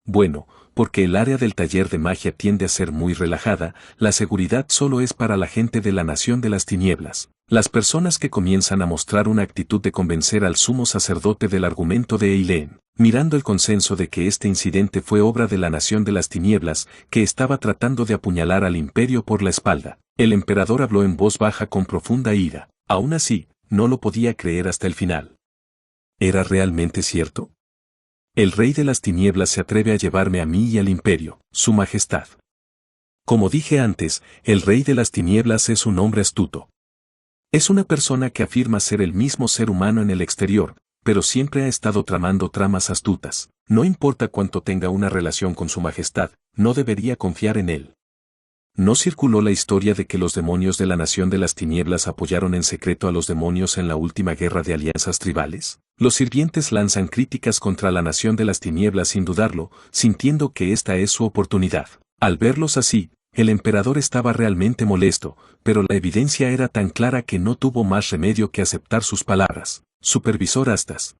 Bueno, porque el área del taller de magia tiende a ser muy relajada, la seguridad solo es para la gente de la nación de las tinieblas. Las personas que comienzan a mostrar una actitud de convencer al sumo sacerdote del argumento de Eileen, mirando el consenso de que este incidente fue obra de la nación de las tinieblas, que estaba tratando de apuñalar al imperio por la espalda. El emperador habló en voz baja con profunda ira. Aún así, no lo podía creer hasta el final. ¿Era realmente cierto? El rey de las tinieblas se atreve a llevarme a mí y al imperio, su majestad. Como dije antes, el rey de las tinieblas es un hombre astuto. Es una persona que afirma ser el mismo ser humano en el exterior, pero siempre ha estado tramando tramas astutas. No importa cuánto tenga una relación con su majestad, no debería confiar en él. ¿No circuló la historia de que los demonios de la nación de las tinieblas apoyaron en secreto a los demonios en la última guerra de alianzas tribales? Los sirvientes lanzan críticas contra la nación de las tinieblas sin dudarlo, sintiendo que esta es su oportunidad. Al verlos así, el emperador estaba realmente molesto, pero la evidencia era tan clara que no tuvo más remedio que aceptar sus palabras. Supervisor Astas.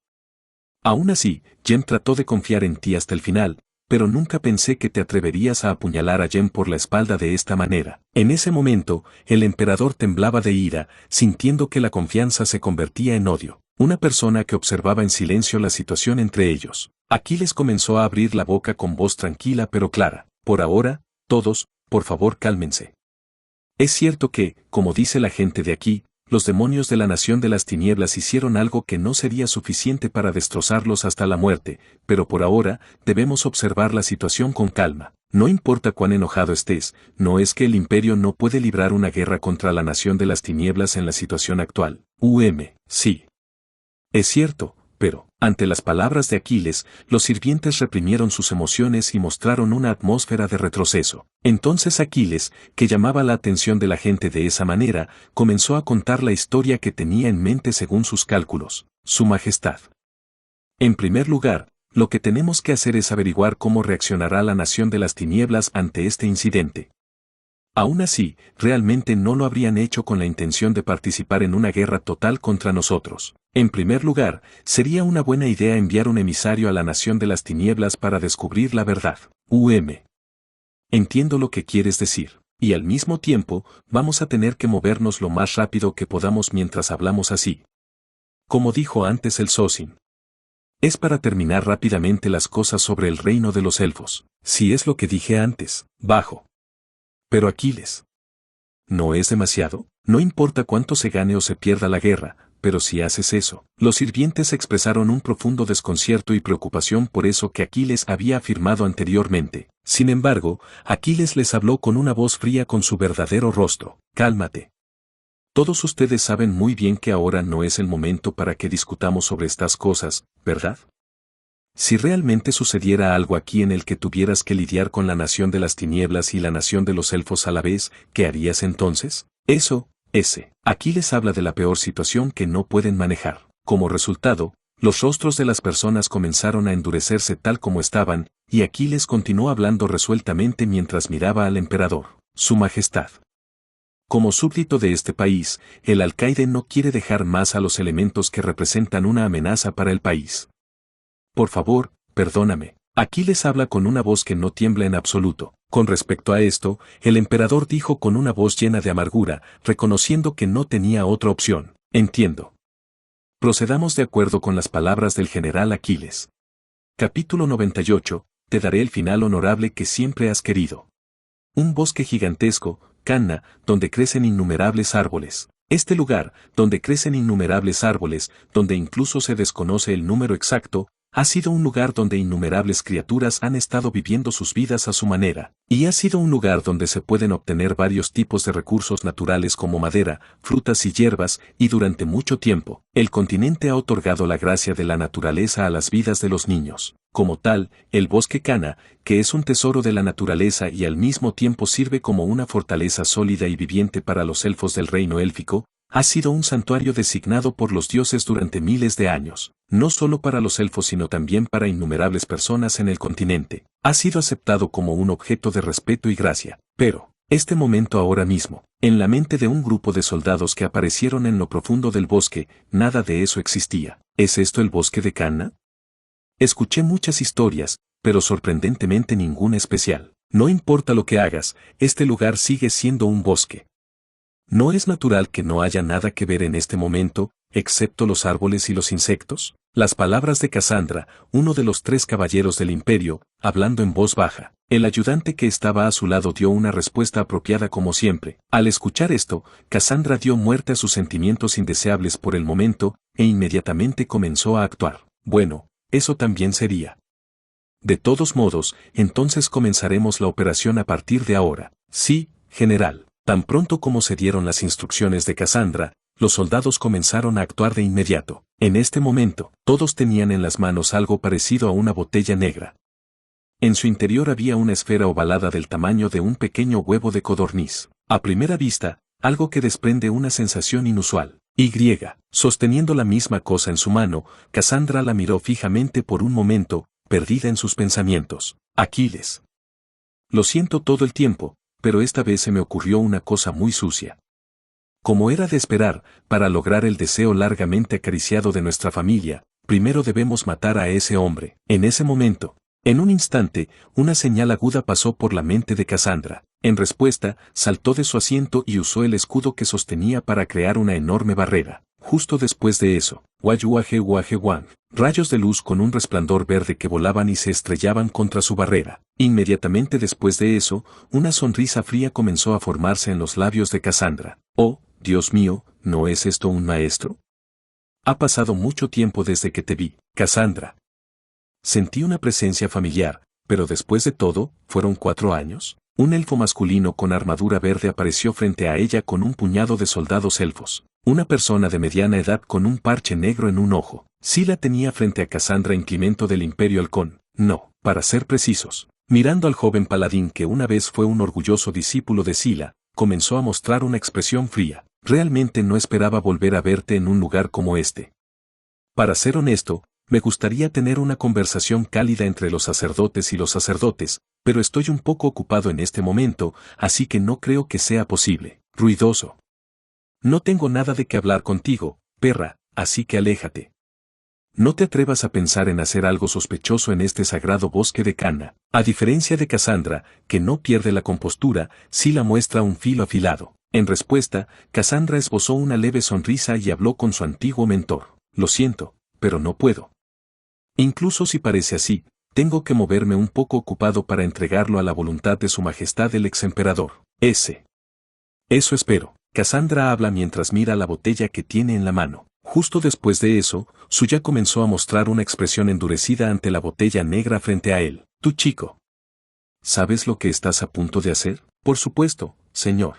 Aún así, Jem trató de confiar en ti hasta el final, pero nunca pensé que te atreverías a apuñalar a Jem por la espalda de esta manera. En ese momento, el emperador temblaba de ira, sintiendo que la confianza se convertía en odio. Una persona que observaba en silencio la situación entre ellos. Aquiles comenzó a abrir la boca con voz tranquila pero clara. Por ahora, todos, por favor cálmense. Es cierto que, como dice la gente de aquí, los demonios de la nación de las tinieblas hicieron algo que no sería suficiente para destrozarlos hasta la muerte, pero por ahora, debemos observar la situación con calma. No importa cuán enojado estés, no es que el imperio no puede librar una guerra contra la nación de las tinieblas en la situación actual. Sí. Es cierto, pero, ante las palabras de Aquiles, los sirvientes reprimieron sus emociones y mostraron una atmósfera de retroceso. Entonces Aquiles, que llamaba la atención de la gente de esa manera, comenzó a contar la historia que tenía en mente según sus cálculos. Su Majestad. En primer lugar, lo que tenemos que hacer es averiguar cómo reaccionará la nación de las tinieblas ante este incidente. Aún así, realmente no lo habrían hecho con la intención de participar en una guerra total contra nosotros. En primer lugar, sería una buena idea enviar un emisario a la nación de las tinieblas para descubrir la verdad. Entiendo lo que quieres decir. Y al mismo tiempo, vamos a tener que movernos lo más rápido que podamos mientras hablamos así. Como dijo antes el Sosin. Es para terminar rápidamente las cosas sobre el reino de los elfos. Si es lo que dije antes, bajo. Pero Aquiles. ¿No es demasiado? No importa cuánto se gane o se pierda la guerra, pero si haces eso. Los sirvientes expresaron un profundo desconcierto y preocupación por eso que Aquiles había afirmado anteriormente. Sin embargo, Aquiles les habló con una voz fría con su verdadero rostro. Cálmate. Todos ustedes saben muy bien que ahora no es el momento para que discutamos sobre estas cosas, ¿verdad? Si realmente sucediera algo aquí en el que tuvieras que lidiar con la nación de las tinieblas y la nación de los elfos a la vez, ¿qué harías entonces? Aquí les habla de la peor situación que no pueden manejar. Como resultado, los rostros de las personas comenzaron a endurecerse tal como estaban, y Aquiles continuó hablando resueltamente mientras miraba al emperador. Su Majestad. Como súbdito de este país, el alcaide no quiere dejar más a los elementos que representan una amenaza para el país. Por favor, perdóname. Aquiles habla con una voz que no tiembla en absoluto. Con respecto a esto, el emperador dijo con una voz llena de amargura, reconociendo que no tenía otra opción. Entiendo. Procedamos de acuerdo con las palabras del general Aquiles. Capítulo 98. Te daré el final honorable que siempre has querido. Un bosque gigantesco, Canna, donde crecen innumerables árboles. Este lugar, donde crecen innumerables árboles, donde incluso se desconoce el número exacto, ha sido un lugar donde innumerables criaturas han estado viviendo sus vidas a su manera, y ha sido un lugar donde se pueden obtener varios tipos de recursos naturales como madera, frutas y hierbas, y durante mucho tiempo, el continente ha otorgado la gracia de la naturaleza a las vidas de los niños. Como tal, el bosque Canna, que es un tesoro de la naturaleza y al mismo tiempo sirve como una fortaleza sólida y viviente para los elfos del reino élfico, ha sido un santuario designado por los dioses durante miles de años, no solo para los elfos sino también para innumerables personas en el continente. Ha sido aceptado como un objeto de respeto y gracia. Pero, este momento ahora mismo, en la mente de un grupo de soldados que aparecieron en lo profundo del bosque, nada de eso existía. ¿Es esto el bosque de Canna? Escuché muchas historias, pero sorprendentemente ninguna especial. No importa lo que hagas, este lugar sigue siendo un bosque. ¿No es natural que no haya nada que ver en este momento, excepto los árboles y los insectos? Las palabras de Casandra, uno de los 3 caballeros del imperio, hablando en voz baja. El ayudante que estaba a su lado dio una respuesta apropiada como siempre. Al escuchar esto, Casandra dio muerte a sus sentimientos indeseables por el momento, e inmediatamente comenzó a actuar. Bueno, eso también sería. De todos modos, entonces comenzaremos la operación a partir de ahora. Sí, general. Tan pronto como se dieron las instrucciones de Cassandra, los soldados comenzaron a actuar de inmediato. En este momento, todos tenían en las manos algo parecido a una botella negra. En su interior había una esfera ovalada del tamaño de un pequeño huevo de codorniz. A primera vista, algo que desprende una sensación inusual. Sosteniendo la misma cosa en su mano, Cassandra la miró fijamente por un momento, perdida en sus pensamientos. Aquiles. Lo siento todo el tiempo, pero esta vez se me ocurrió una cosa muy sucia. Como era de esperar, para lograr el deseo largamente acariciado de nuestra familia, primero debemos matar a ese hombre. En ese momento, en un instante, una señal aguda pasó por la mente de Cassandra. En respuesta, saltó de su asiento y usó el escudo que sostenía para crear una enorme barrera. Justo después de eso, rayos de luz con un resplandor verde que volaban y se estrellaban contra su barrera. Inmediatamente después de eso, una sonrisa fría comenzó a formarse en los labios de Cassandra. Oh, Dios mío, ¿no es esto un maestro? Ha pasado mucho tiempo desde que te vi, Cassandra. Sentí una presencia familiar, pero después de todo, ¿fueron 4 años? Un elfo masculino con armadura verde apareció frente a ella con un puñado de soldados elfos. Una persona de mediana edad con un parche negro en un ojo. Sila tenía frente a Cassandra incremento del Imperio Halcón. No, para ser precisos. Mirando al joven paladín que una vez fue un orgulloso discípulo de Sila, comenzó a mostrar una expresión fría. Realmente no esperaba volver a verte en un lugar como este. Para ser honesto, me gustaría tener una conversación cálida entre los sacerdotes y los sacerdotes, pero estoy un poco ocupado en este momento, así que no creo que sea posible. Ruidoso. No tengo nada de qué hablar contigo, perra, así que aléjate. No te atrevas a pensar en hacer algo sospechoso en este sagrado bosque de Cana. A diferencia de Cassandra, que no pierde la compostura, Sila muestra un filo afilado. En respuesta, Cassandra esbozó una leve sonrisa y habló con su antiguo mentor. Lo siento, pero no puedo. Incluso si parece así, tengo que moverme un poco ocupado para entregarlo a la voluntad de su majestad el exemperador. Eso espero. Cassandra habla mientras mira la botella que tiene en la mano. Justo después de eso, Suya comenzó a mostrar una expresión endurecida ante la botella negra frente a él. Tú chico. ¿Sabes lo que estás a punto de hacer? Por supuesto, señor.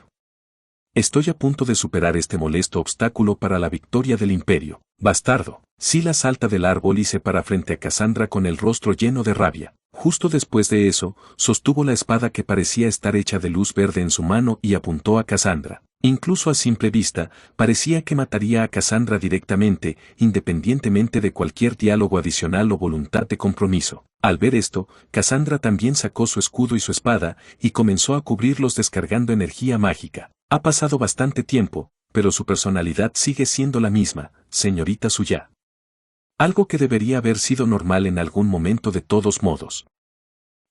Estoy a punto de superar este molesto obstáculo para la victoria del imperio. Bastardo. Sila salta del árbol y se para frente a Cassandra con el rostro lleno de rabia. Justo después de eso, sostuvo la espada que parecía estar hecha de luz verde en su mano y apuntó a Cassandra. Incluso a simple vista, parecía que mataría a Cassandra directamente, independientemente de cualquier diálogo adicional o voluntad de compromiso. Al ver esto, Cassandra también sacó su escudo y su espada, y comenzó a cubrirlos descargando energía mágica. Ha pasado bastante tiempo, pero su personalidad sigue siendo la misma, señorita Suya. Algo que debería haber sido normal en algún momento de todos modos.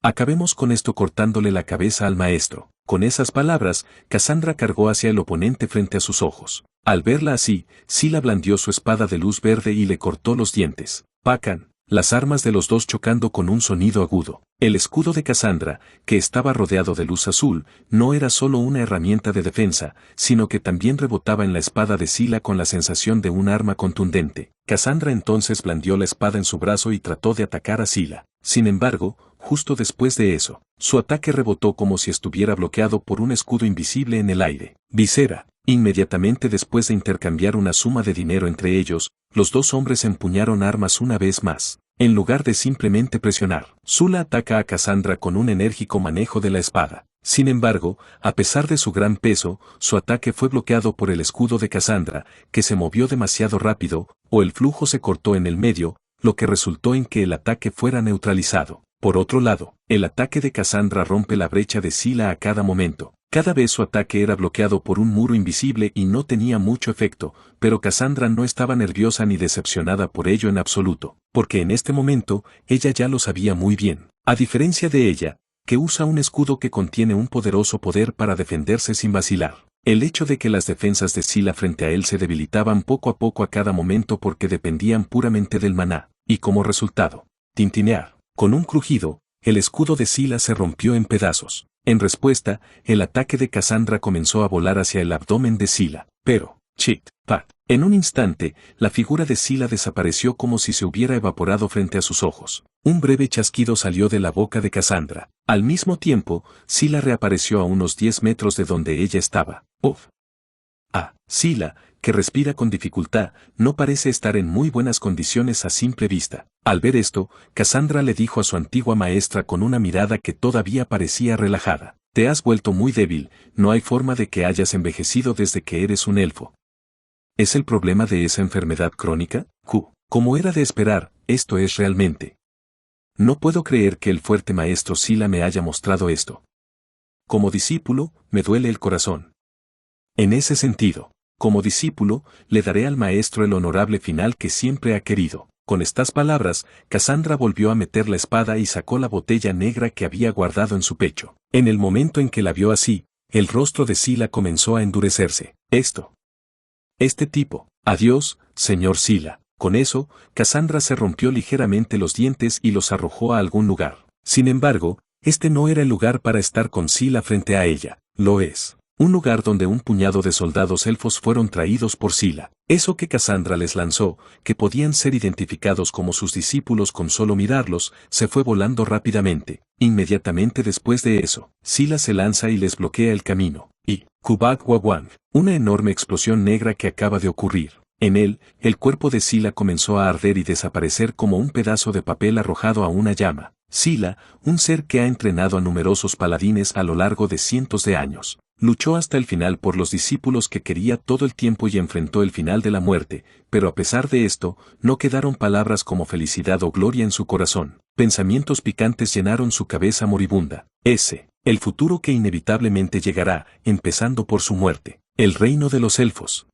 Acabemos con esto cortándole la cabeza al maestro. Con esas palabras, Cassandra cargó hacia el oponente frente a sus ojos. Al verla así, Sila blandió su espada de luz verde y le cortó los dientes. Pacan, las armas de los dos chocando con un sonido agudo. El escudo de Cassandra, que estaba rodeado de luz azul, no era solo una herramienta de defensa, sino que también rebotaba en la espada de Sila con la sensación de un arma contundente. Cassandra entonces blandió la espada en su brazo y trató de atacar a Sila. Sin embargo, justo después de eso, su ataque rebotó como si estuviera bloqueado por un escudo invisible en el aire. Visera. Inmediatamente después de intercambiar una suma de dinero entre ellos, los dos hombres empuñaron armas una vez más. En lugar de simplemente presionar, Sula ataca a Cassandra con un enérgico manejo de la espada. Sin embargo, a pesar de su gran peso, su ataque fue bloqueado por el escudo de Cassandra, que se movió demasiado rápido, o el flujo se cortó en el medio, lo que resultó en que el ataque fuera neutralizado. Por otro lado, el ataque de Cassandra rompe la brecha de Sila a cada momento. Cada vez su ataque era bloqueado por un muro invisible y no tenía mucho efecto, pero Cassandra no estaba nerviosa ni decepcionada por ello en absoluto, porque en este momento, ella ya lo sabía muy bien. A diferencia de ella, que usa un escudo que contiene un poderoso poder para defenderse sin vacilar. El hecho de que las defensas de Sila frente a él se debilitaban poco a poco a cada momento porque dependían puramente del maná, y como resultado, tintinear. Con un crujido, el escudo de Sila se rompió en pedazos. En respuesta, el ataque de Cassandra comenzó a volar hacia el abdomen de Sila. Pero, Chit, pat. En un instante, la figura de Sila desapareció como si se hubiera evaporado frente a sus ojos. Un breve chasquido salió de la boca de Cassandra. Al mismo tiempo, Sila reapareció a unos 10 metros de donde ella estaba. ¡Uf! Sila, que respira con dificultad, no parece estar en muy buenas condiciones a simple vista. Al ver esto, Cassandra le dijo a su antigua maestra con una mirada que todavía parecía relajada: te has vuelto muy débil, no hay forma de que hayas envejecido desde que eres un elfo. ¿Es el problema de esa enfermedad crónica? Como era de esperar, esto es realmente. No puedo creer que el fuerte maestro Sila me haya mostrado esto. Como discípulo, me duele el corazón. En ese sentido, como discípulo, le daré al maestro el honorable final que siempre ha querido. Con estas palabras, Cassandra volvió a meter la espada y sacó la botella negra que había guardado en su pecho. En el momento en que la vio así, el rostro de Sila comenzó a endurecerse. Este tipo. Adiós, señor Sila. Con eso, Cassandra se rompió ligeramente los dientes y los arrojó a algún lugar. Sin embargo, este no era el lugar para estar con Sila frente a ella. Lo es. Un lugar donde un puñado de soldados elfos fueron traídos por Sila. Eso que Cassandra les lanzó, que podían ser identificados como sus discípulos con solo mirarlos, se fue volando rápidamente. Inmediatamente después de eso, Sila se lanza y les bloquea el camino. Y, Kubak Wawang, una enorme explosión negra que acaba de ocurrir. En él, el cuerpo de Sila comenzó a arder y desaparecer como un pedazo de papel arrojado a una llama. Sila, un ser que ha entrenado a numerosos paladines a lo largo de cientos de años, luchó hasta el final por los discípulos que quería todo el tiempo y enfrentó el final de la muerte, pero a pesar de esto, no quedaron palabras como felicidad o gloria en su corazón. Pensamientos picantes llenaron su cabeza moribunda. El futuro que inevitablemente llegará, empezando por su muerte, el reino de los elfos.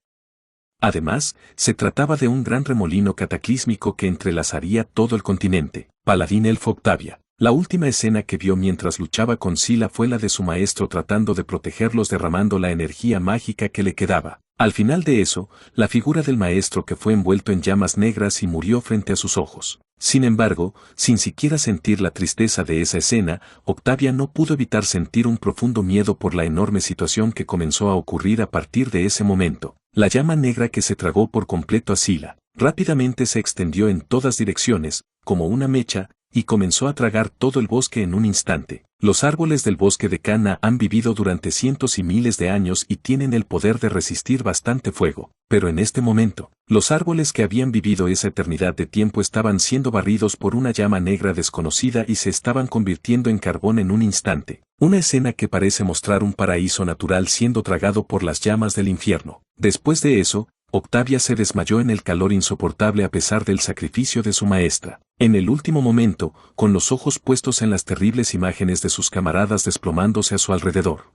Además, se trataba de un gran remolino cataclísmico que entrelazaría todo el continente. Paladín elfo Octavia. La última escena que vio mientras luchaba con Sila fue la de su maestro tratando de protegerlos derramando la energía mágica que le quedaba. Al final de eso, la figura del maestro que fue envuelto en llamas negras y murió frente a sus ojos. Sin embargo, sin siquiera sentir la tristeza de esa escena, Octavia no pudo evitar sentir un profundo miedo por la enorme situación que comenzó a ocurrir a partir de ese momento. La llama negra que se tragó por completo a Sila, rápidamente se extendió en todas direcciones, como una mecha, y comenzó a tragar todo el bosque en un instante. Los árboles del bosque de Cana han vivido durante cientos y miles de años y tienen el poder de resistir bastante fuego, pero en este momento, los árboles que habían vivido esa eternidad de tiempo estaban siendo barridos por una llama negra desconocida y se estaban convirtiendo en carbón en un instante. Una escena que parece mostrar un paraíso natural siendo tragado por las llamas del infierno. Después de eso, Octavia se desmayó en el calor insoportable a pesar del sacrificio de su maestra. En el último momento, con los ojos puestos en las terribles imágenes de sus camaradas desplomándose a su alrededor.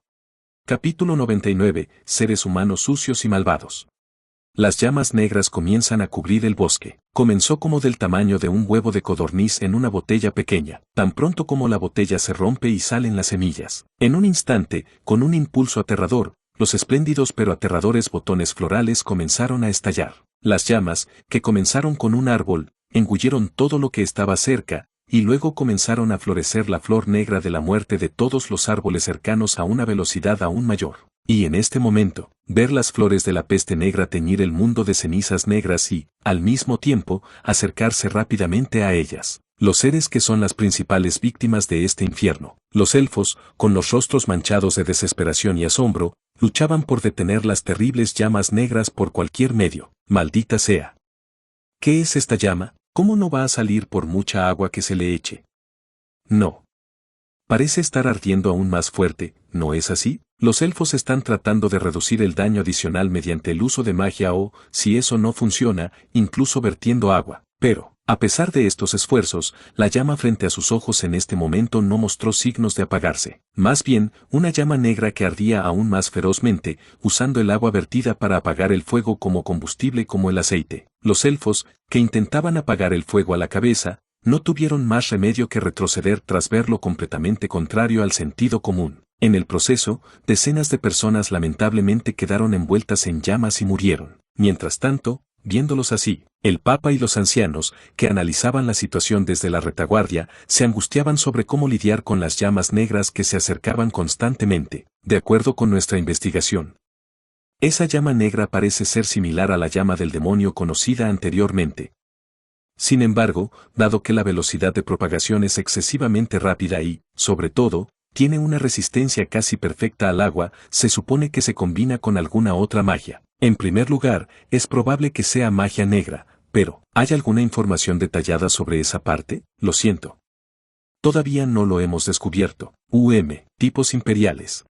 Capítulo 99. Seres humanos sucios y malvados. Las llamas negras comienzan a cubrir el bosque. Comenzó como del tamaño de un huevo de codorniz en una botella pequeña. Tan pronto como la botella se rompe y salen las semillas. En un instante, con un impulso aterrador, los espléndidos pero aterradores botones florales comenzaron a estallar. Las llamas, que comenzaron con un árbol, engulleron todo lo que estaba cerca, y luego comenzaron a florecer la flor negra de la muerte de todos los árboles cercanos a una velocidad aún mayor. Y en este momento, ver las flores de la peste negra teñir el mundo de cenizas negras y, al mismo tiempo, acercarse rápidamente a ellas. Los seres que son las principales víctimas de este infierno, los elfos, con los rostros manchados de desesperación y asombro, luchaban por detener las terribles llamas negras por cualquier medio. Maldita sea. ¿Qué es esta llama? ¿Cómo no va a salir por mucha agua que se le eche? No. Parece estar ardiendo aún más fuerte, ¿no es así? Los elfos están tratando de reducir el daño adicional mediante el uso de magia o, si eso no funciona, incluso vertiendo agua. Pero, a pesar de estos esfuerzos, la llama frente a sus ojos en este momento no mostró signos de apagarse. Más bien, una llama negra que ardía aún más ferozmente, usando el agua vertida para apagar el fuego como combustible como el aceite. Los elfos, que intentaban apagar el fuego a la cabeza, no tuvieron más remedio que retroceder tras verlo completamente contrario al sentido común. En el proceso, decenas de personas lamentablemente quedaron envueltas en llamas y murieron. Mientras tanto, viéndolos así, el Papa y los ancianos, que analizaban la situación desde la retaguardia, se angustiaban sobre cómo lidiar con las llamas negras que se acercaban constantemente. De acuerdo con nuestra investigación, Esa llama negra parece ser similar a la llama del demonio conocida anteriormente. Sin embargo, dado que la velocidad de propagación es excesivamente rápida y, sobre todo, tiene una resistencia casi perfecta al agua, se supone que se combina con alguna otra magia. En primer lugar, es probable que sea magia negra, pero, ¿hay alguna información detallada sobre esa parte? Lo siento. Todavía no lo hemos descubierto. Tipos imperiales.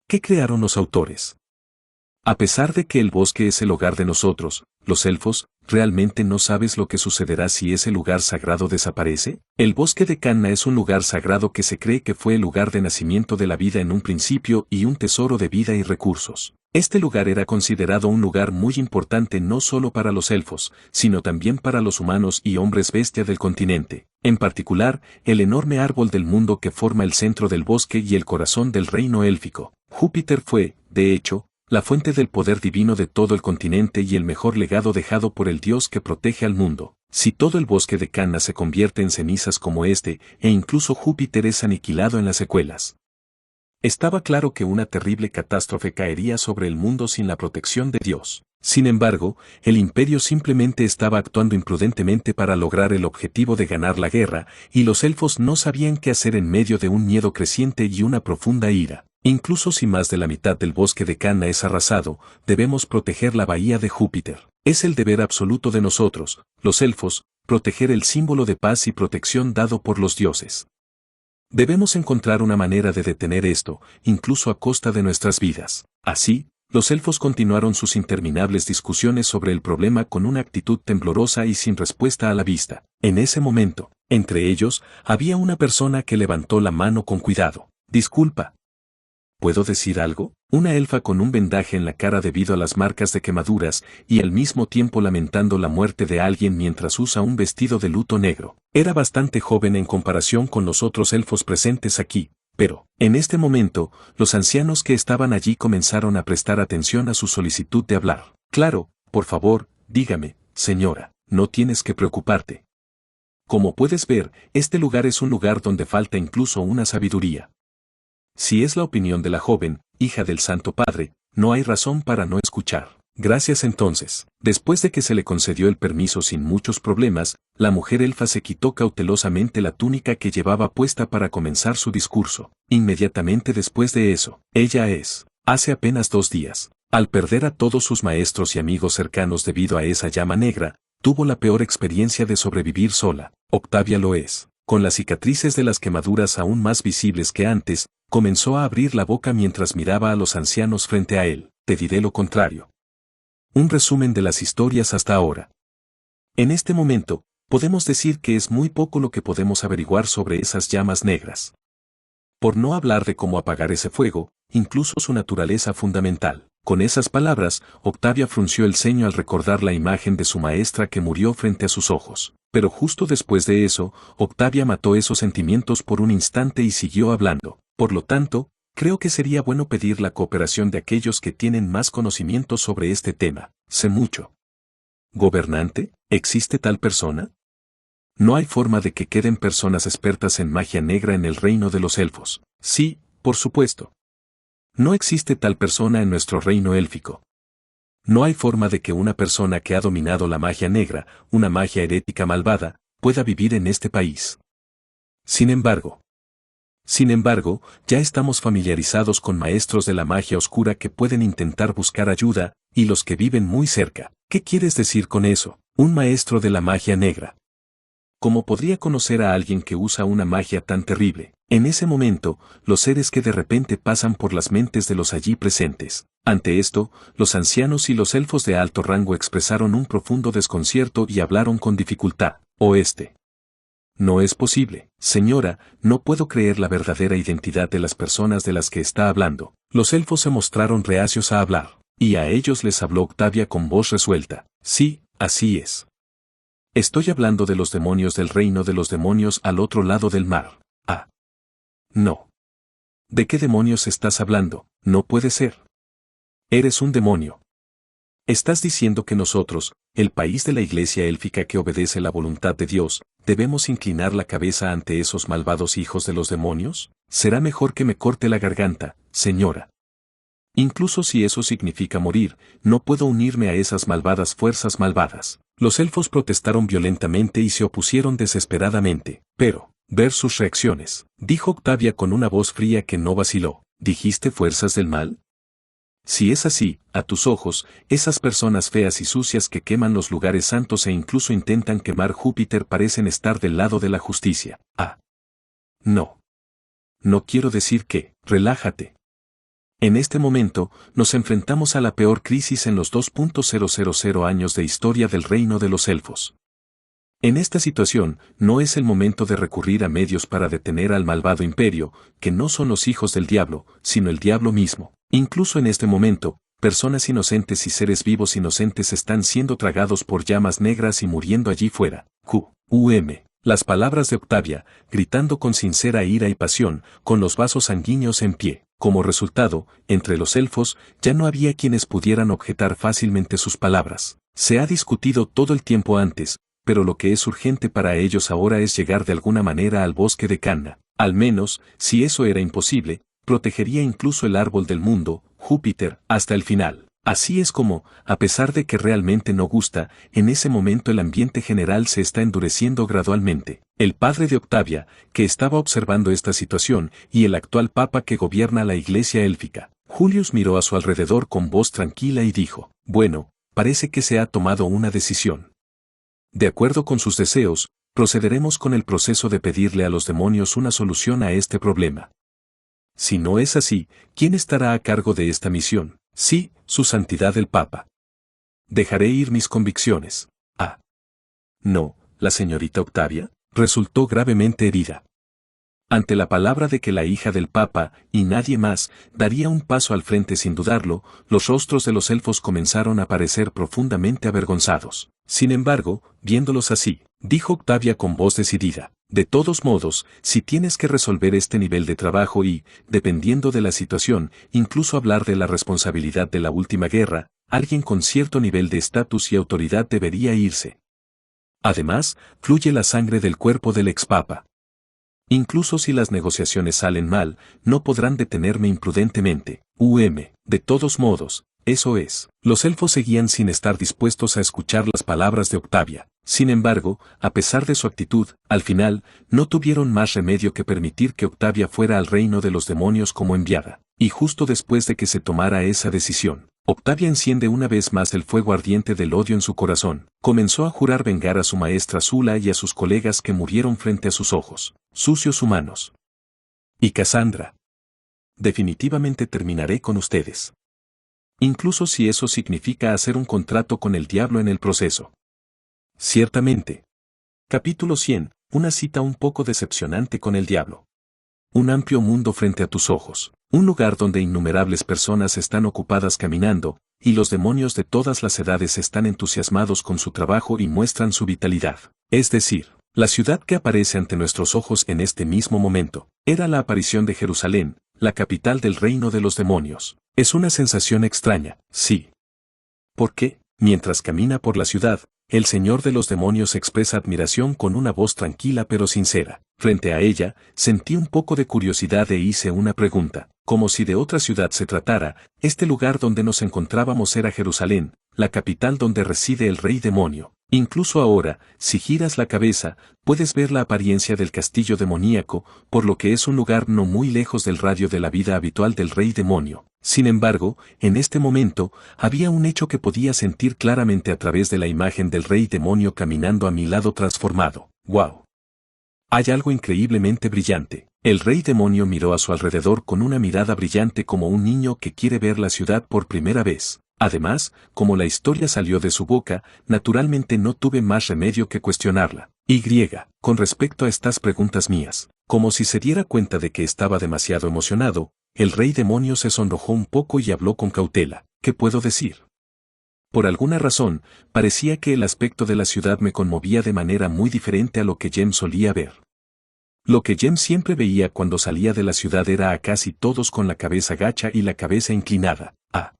¿Qué crearon los autores? A pesar de que el bosque es el hogar de nosotros, los elfos, ¿realmente no sabes lo que sucederá si ese lugar sagrado desaparece? El bosque de Canna es un lugar sagrado que se cree que fue el lugar de nacimiento de la vida en un principio y un tesoro de vida y recursos. Este lugar era considerado un lugar muy importante no solo para los elfos, sino también para los humanos y hombres bestia del continente. En particular, el enorme árbol del mundo que forma el centro del bosque y el corazón del reino élfico. Júpiter fue, de hecho, la fuente del poder divino de todo el continente y el mejor legado dejado por el Dios que protege al mundo. Si todo el bosque de Canna se convierte en cenizas como este, e incluso Júpiter es aniquilado en las secuelas. Estaba claro que una terrible catástrofe caería sobre el mundo sin la protección de Dios. Sin embargo, el imperio simplemente estaba actuando imprudentemente para lograr el objetivo de ganar la guerra, y los elfos no sabían qué hacer en medio de un miedo creciente y una profunda ira. Incluso si más de la mitad del bosque de Canna es arrasado, debemos proteger la bahía de Júpiter. Es el deber absoluto de nosotros, los elfos, proteger el símbolo de paz y protección dado por los dioses. Debemos encontrar una manera de detener esto, incluso a costa de nuestras vidas. Así, los elfos continuaron sus interminables discusiones sobre el problema con una actitud temblorosa y sin respuesta a la vista. En ese momento, entre ellos, había una persona que levantó la mano con cuidado. Disculpa. ¿Puedo decir algo? Una elfa con un vendaje en la cara debido a las marcas de quemaduras, y al mismo tiempo lamentando la muerte de alguien mientras usa un vestido de luto negro. Era bastante joven en comparación con los otros elfos presentes aquí, pero, en este momento, los ancianos que estaban allí comenzaron a prestar atención a su solicitud de hablar. Claro, por favor, dígame, señora, no tienes que preocuparte. Como puedes ver, este lugar es un lugar donde falta incluso una sabiduría. Si es la opinión de la joven, hija del Santo Padre, no hay razón para no escuchar. Gracias entonces. Después de que se le concedió el permiso sin muchos problemas, la mujer elfa se quitó cautelosamente la túnica que llevaba puesta para comenzar su discurso. Inmediatamente después de eso, hace apenas 2 días, al perder a todos sus maestros y amigos cercanos debido a esa llama negra, tuvo la peor experiencia de sobrevivir sola. Octavia lo es. Con las cicatrices de las quemaduras aún más visibles que antes, comenzó a abrir la boca mientras miraba a los ancianos frente a él. Te diré lo contrario. Un resumen de las historias hasta ahora. En este momento, podemos decir que es muy poco lo que podemos averiguar sobre esas llamas negras. Por no hablar de cómo apagar ese fuego, incluso su naturaleza fundamental. Con esas palabras, Octavia frunció el ceño al recordar la imagen de su maestra que murió frente a sus ojos. Pero justo después de eso, Octavia mató esos sentimientos por un instante y siguió hablando. Por lo tanto, creo que sería bueno pedir la cooperación de aquellos que tienen más conocimiento sobre este tema. Sé mucho. ¿Gobernante? ¿Existe tal persona? No hay forma de que queden personas expertas en magia negra en el reino de los elfos. Sí, por supuesto. No existe tal persona en nuestro reino élfico. No hay forma de que una persona que ha dominado la magia negra, una magia herética malvada, pueda vivir en este país. Sin embargo, ya estamos familiarizados con maestros de la magia oscura que pueden intentar buscar ayuda, y los que viven muy cerca. ¿Qué quieres decir con eso? Un maestro de la magia negra. ¿Cómo podría conocer a alguien que usa una magia tan terrible? En ese momento, los seres que de repente pasan por las mentes de los allí presentes. Ante esto, los ancianos y los elfos de alto rango expresaron un profundo desconcierto y hablaron con dificultad. No es posible, señora, no puedo creer la verdadera identidad de las personas de las que está hablando. Los elfos se mostraron reacios a hablar, y a ellos les habló Octavia con voz resuelta. Sí, así es. Estoy hablando de los demonios del reino de los demonios al otro lado del mar. Ah. No. ¿De qué demonios estás hablando? No puede ser. Eres un demonio. ¿Estás diciendo que nosotros, el país de la iglesia élfica que obedece la voluntad de Dios, debemos inclinar la cabeza ante esos malvados hijos de los demonios? Será mejor que me corte la garganta, señora. Incluso si eso significa morir, no puedo unirme a esas malvadas fuerzas malvadas. Los elfos protestaron violentamente y se opusieron desesperadamente. Pero, ver sus reacciones, dijo Octavia con una voz fría que no vaciló. ¿Dijiste fuerzas del mal? Si es así, a tus ojos, esas personas feas y sucias que queman los lugares santos e incluso intentan quemar Júpiter parecen estar del lado de la justicia. Ah. No. No quiero decir que, relájate. En este momento, nos enfrentamos a la peor crisis en los 2.000 años de historia del reino de los elfos. En esta situación, no es el momento de recurrir a medios para detener al malvado imperio, que no son los hijos del diablo, sino el diablo mismo. Incluso en este momento, personas inocentes y seres vivos inocentes están siendo tragados por llamas negras y muriendo allí fuera. Las palabras de Octavia, gritando con sincera ira y pasión, con los vasos sanguíneos en pie. Como resultado, entre los elfos, ya no había quienes pudieran objetar fácilmente sus palabras. Se ha discutido todo el tiempo antes, pero lo que es urgente para ellos ahora es llegar de alguna manera al bosque de Canna. Al menos, si eso era imposible, protegería incluso el árbol del mundo, Júpiter, hasta el final. Así es como, a pesar de que realmente no gusta, en ese momento el ambiente general se está endureciendo gradualmente. El padre de Octavia, que estaba observando esta situación, y el actual papa que gobierna la iglesia élfica. Julius miró a su alrededor con voz tranquila y dijo, bueno, parece que se ha tomado una decisión. De acuerdo con sus deseos, procederemos con el proceso de pedirle a los demonios una solución a este problema. Si no es así, ¿quién estará a cargo de esta misión? Sí, su santidad el Papa. Dejaré ir mis convicciones. Ah. No, la señorita Octavia, resultó gravemente herida. Ante la palabra de que la hija del Papa, y nadie más, daría un paso al frente sin dudarlo, los rostros de los elfos comenzaron a parecer profundamente avergonzados. Sin embargo, viéndolos así, dijo Octavia con voz decidida, de todos modos, si tienes que resolver este nivel de trabajo y, dependiendo de la situación, incluso hablar de la responsabilidad de la última guerra, alguien con cierto nivel de estatus y autoridad debería irse. Además, fluye la sangre del cuerpo del expapa. Incluso si las negociaciones salen mal, no podrán detenerme imprudentemente. De todos modos, eso es. Los elfos seguían sin estar dispuestos a escuchar las palabras de Octavia. Sin embargo, a pesar de su actitud, al final, no tuvieron más remedio que permitir que Octavia fuera al reino de los demonios como enviada. Y justo después de que se tomara esa decisión, Octavia enciende una vez más el fuego ardiente del odio en su corazón. Comenzó a jurar vengar a su maestra Zula y a sus colegas que murieron frente a sus ojos. Sucios humanos. Y Cassandra. Definitivamente terminaré con ustedes. Incluso si eso significa hacer un contrato con el diablo en el proceso. Ciertamente. Capítulo 100. Una cita un poco decepcionante con el diablo. Un amplio mundo frente a tus ojos. Un lugar donde innumerables personas están ocupadas caminando, y los demonios de todas las edades están entusiasmados con su trabajo y muestran su vitalidad. Es decir, la ciudad que aparece ante nuestros ojos en este mismo momento, era la aparición de Jerusalén, la capital del reino de los demonios. Es una sensación extraña, sí. Porque, mientras camina por la ciudad, el Señor de los demonios expresa admiración con una voz tranquila pero sincera. Frente a ella, sentí un poco de curiosidad e hice una pregunta. Como si de otra ciudad se tratara, este lugar donde nos encontrábamos era Jerusalén, la capital donde reside el rey demonio. Incluso ahora, si giras la cabeza, puedes ver la apariencia del castillo demoníaco, por lo que es un lugar no muy lejos del radio de la vida habitual del rey demonio. Sin embargo, en este momento, había un hecho que podía sentir claramente a través de la imagen del rey demonio caminando a mi lado transformado. ¡Wow! Hay algo increíblemente brillante. El rey demonio miró a su alrededor con una mirada brillante como un niño que quiere ver la ciudad por primera vez. Además, como la historia salió de su boca, naturalmente no tuve más remedio que cuestionarla. Con respecto a estas preguntas mías, como si se diera cuenta de que estaba demasiado emocionado, el rey demonio se sonrojó un poco y habló con cautela. ¿Qué puedo decir? Por alguna razón, parecía que el aspecto de la ciudad me conmovía de manera muy diferente a lo que Jem solía ver. Lo que Jem siempre veía cuando salía de la ciudad era a casi todos con la cabeza gacha y la cabeza inclinada. Ah.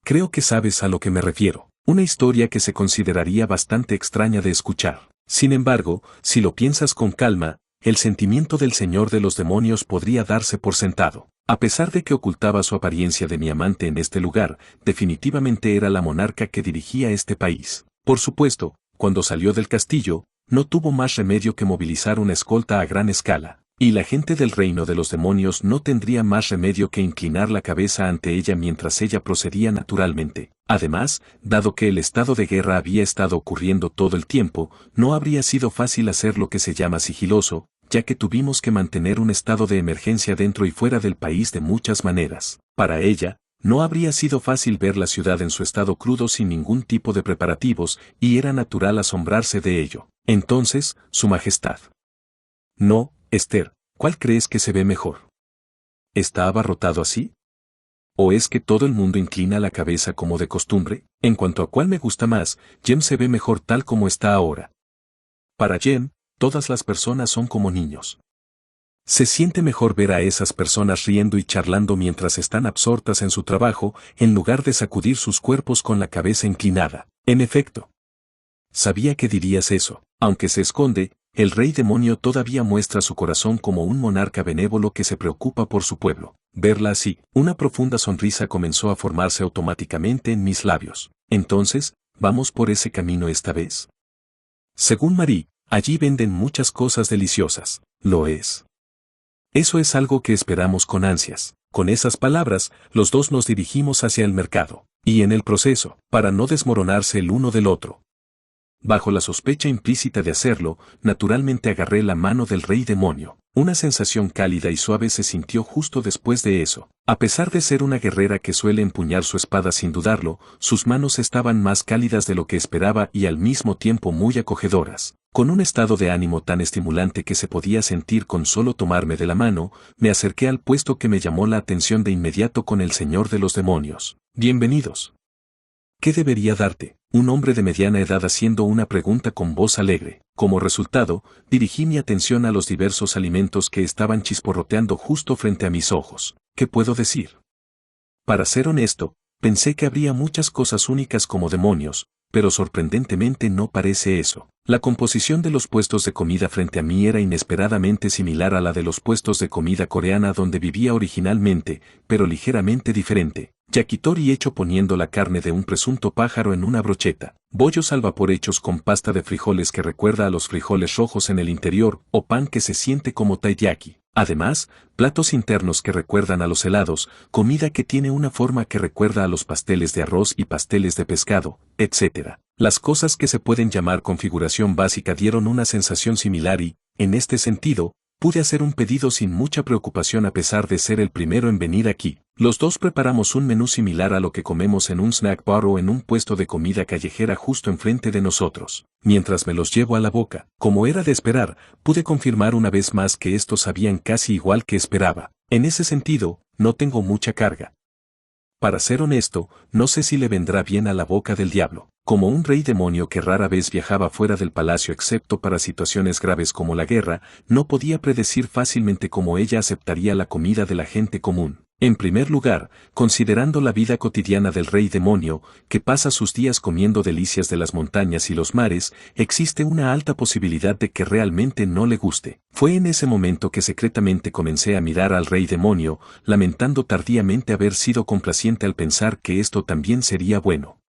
Creo que sabes a lo que me refiero. Una historia que se consideraría bastante extraña de escuchar. Sin embargo, si lo piensas con calma, el sentimiento del Señor de los demonios podría darse por sentado. A pesar de que ocultaba su apariencia de mi amante en este lugar, definitivamente era la monarca que dirigía este país. Por supuesto, cuando salió del castillo, no tuvo más remedio que movilizar una escolta a gran escala, y la gente del reino de los demonios no tendría más remedio que inclinar la cabeza ante ella mientras ella procedía naturalmente. Además, dado que el estado de guerra había estado ocurriendo todo el tiempo, no habría sido fácil hacer lo que se llama sigiloso, ya que tuvimos que mantener un estado de emergencia dentro y fuera del país de muchas maneras. Para ella, no habría sido fácil ver la ciudad en su estado crudo sin ningún tipo de preparativos, y era natural asombrarse de ello. Entonces, Su Majestad. No, Esther, ¿cuál crees que se ve mejor? ¿Está abarrotado así? ¿O es que todo el mundo inclina la cabeza como de costumbre? En cuanto a cuál me gusta más, Jem se ve mejor tal como está ahora. Para Jem, todas las personas son como niños. Se siente mejor ver a esas personas riendo y charlando mientras están absortas en su trabajo, en lugar de sacudir sus cuerpos con la cabeza inclinada. En efecto. Sabía que dirías eso. Aunque se esconde, el rey demonio todavía muestra su corazón como un monarca benévolo que se preocupa por su pueblo. Verla así, una profunda sonrisa comenzó a formarse automáticamente en mis labios. Entonces, ¿vamos por ese camino esta vez? Según Marie, allí venden muchas cosas deliciosas. Lo es. Eso es algo que esperamos con ansias. Con esas palabras, los dos nos dirigimos hacia el mercado. Y en el proceso, para no desmoronarse el uno del otro. Bajo la sospecha implícita de hacerlo, naturalmente agarré la mano del rey demonio. Una sensación cálida y suave se sintió justo después de eso. A pesar de ser una guerrera que suele empuñar su espada sin dudarlo, sus manos estaban más cálidas de lo que esperaba y al mismo tiempo muy acogedoras. Con un estado de ánimo tan estimulante que se podía sentir con solo tomarme de la mano, me acerqué al puesto que me llamó la atención de inmediato con el señor de los demonios. Bienvenidos. ¿Qué debería darte? Un hombre de mediana edad haciendo una pregunta con voz alegre. Como resultado, dirigí mi atención a los diversos alimentos que estaban chisporroteando justo frente a mis ojos. ¿Qué puedo decir? Para ser honesto, pensé que habría muchas cosas únicas como demonios, pero sorprendentemente no parece eso. La composición de los puestos de comida frente a mí era inesperadamente similar a la de los puestos de comida coreana donde vivía originalmente, pero ligeramente diferente. Yakitori hecho poniendo la carne de un presunto pájaro en una brocheta. Bollos al vapor hechos con pasta de frijoles que recuerda a los frijoles rojos en el interior, o pan que se siente como taiyaki. Además, platos internos que recuerdan a los helados, comida que tiene una forma que recuerda a los pasteles de arroz y pasteles de pescado, etc. Las cosas que se pueden llamar configuración básica dieron una sensación similar y, en este sentido, pude hacer un pedido sin mucha preocupación a pesar de ser el primero en venir aquí. Los dos preparamos un menú similar a lo que comemos en un snack bar o en un puesto de comida callejera justo enfrente de nosotros. Mientras me los llevo a la boca, como era de esperar, pude confirmar una vez más que estos sabían casi igual que esperaba. En ese sentido, no tengo mucha carga. Para ser honesto, no sé si le vendrá bien a la boca del diablo. Como un rey demonio que rara vez viajaba fuera del palacio excepto para situaciones graves como la guerra, no podía predecir fácilmente cómo ella aceptaría la comida de la gente común. En primer lugar, considerando la vida cotidiana del rey demonio, que pasa sus días comiendo delicias de las montañas y los mares, existe una alta posibilidad de que realmente no le guste. Fue en ese momento que secretamente comencé a mirar al rey demonio, lamentando tardíamente haber sido complaciente al pensar que esto también sería bueno.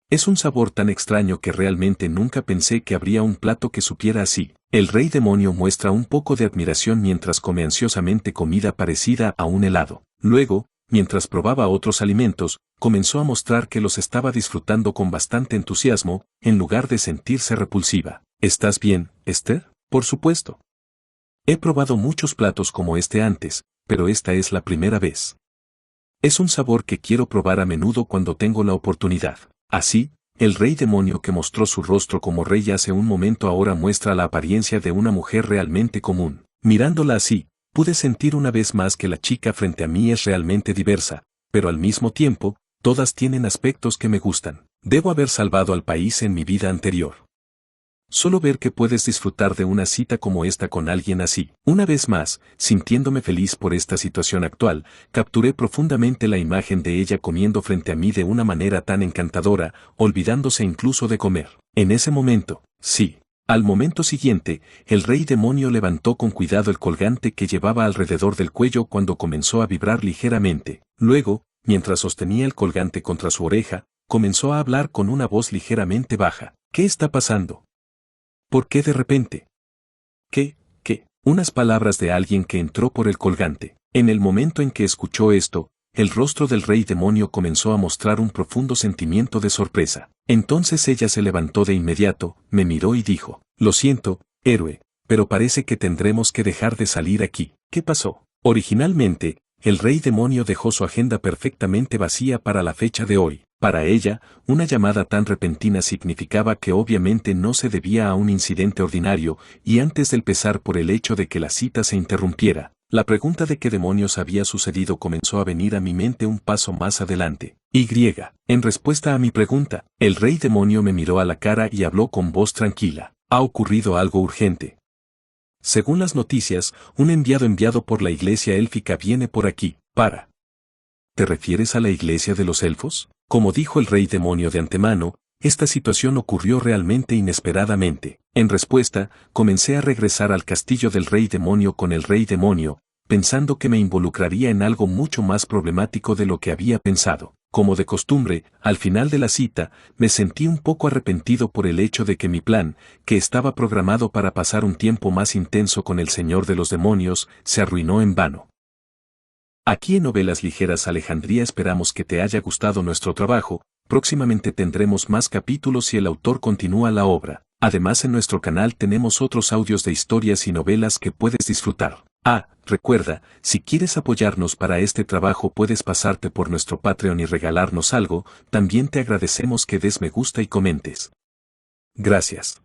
Es un sabor tan extraño que realmente nunca pensé que habría un plato que supiera así. El rey demonio muestra un poco de admiración mientras come ansiosamente comida parecida a un helado. Luego, mientras probaba otros alimentos, comenzó a mostrar que los estaba disfrutando con bastante entusiasmo, en lugar de sentirse repulsiva. ¿Estás bien, Esther? Por supuesto. He probado muchos platos como este antes, pero esta es la primera vez. Es un sabor que quiero probar a menudo cuando tengo la oportunidad. Así, el rey demonio que mostró su rostro como rey hace un momento ahora muestra la apariencia de una mujer realmente común. Mirándola así, pude sentir una vez más que la chica frente a mí es realmente diversa, pero al mismo tiempo, todas tienen aspectos que me gustan. Debo haber salvado al país en mi vida anterior. Solo ver que puedes disfrutar de una cita como esta con alguien así. Una vez más, sintiéndome feliz por esta situación actual, capturé profundamente la imagen de ella comiendo frente a mí de una manera tan encantadora, olvidándose incluso de comer. En ese momento, sí. Al momento siguiente, el rey demonio levantó con cuidado el colgante que llevaba alrededor del cuello cuando comenzó a vibrar ligeramente. Luego, mientras sostenía el colgante contra su oreja, comenzó a hablar con una voz ligeramente baja. ¿Qué está pasando? ¿Por qué de repente? ¿Qué? Unas palabras de alguien que entró por el colgante. En el momento en que escuchó esto, el rostro del rey demonio comenzó a mostrar un profundo sentimiento de sorpresa. Entonces ella se levantó de inmediato, me miró y dijo, lo siento, héroe, pero parece que tendremos que dejar de salir aquí. ¿Qué pasó? Originalmente, el rey demonio dejó su agenda perfectamente vacía para la fecha de hoy. Para ella, una llamada tan repentina significaba que obviamente no se debía a un incidente ordinario, y antes del pesar por el hecho de que la cita se interrumpiera, la pregunta de qué demonios había sucedido comenzó a venir a mi mente un paso más adelante. En respuesta a mi pregunta, el rey demonio me miró a la cara y habló con voz tranquila. Ha ocurrido algo urgente. Según las noticias, un enviado por la iglesia élfica viene por aquí, para. ¿Te refieres a la iglesia de los elfos? Como dijo el rey demonio de antemano, esta situación ocurrió realmente inesperadamente. En respuesta, comencé a regresar al castillo del rey demonio con el rey demonio, pensando que me involucraría en algo mucho más problemático de lo que había pensado. Como de costumbre, al final de la cita, me sentí un poco arrepentido por el hecho de que mi plan, que estaba programado para pasar un tiempo más intenso con el Señor de los Demonios, se arruinó en vano. Aquí en Novelas Ligeras Alejandría esperamos que te haya gustado nuestro trabajo. Próximamente tendremos más capítulos y el autor continúa la obra. Además en nuestro canal tenemos otros audios de historias y novelas que puedes disfrutar. Recuerda, si quieres apoyarnos para este trabajo puedes pasarte por nuestro Patreon y regalarnos algo, también te agradecemos que des me gusta y comentes. Gracias.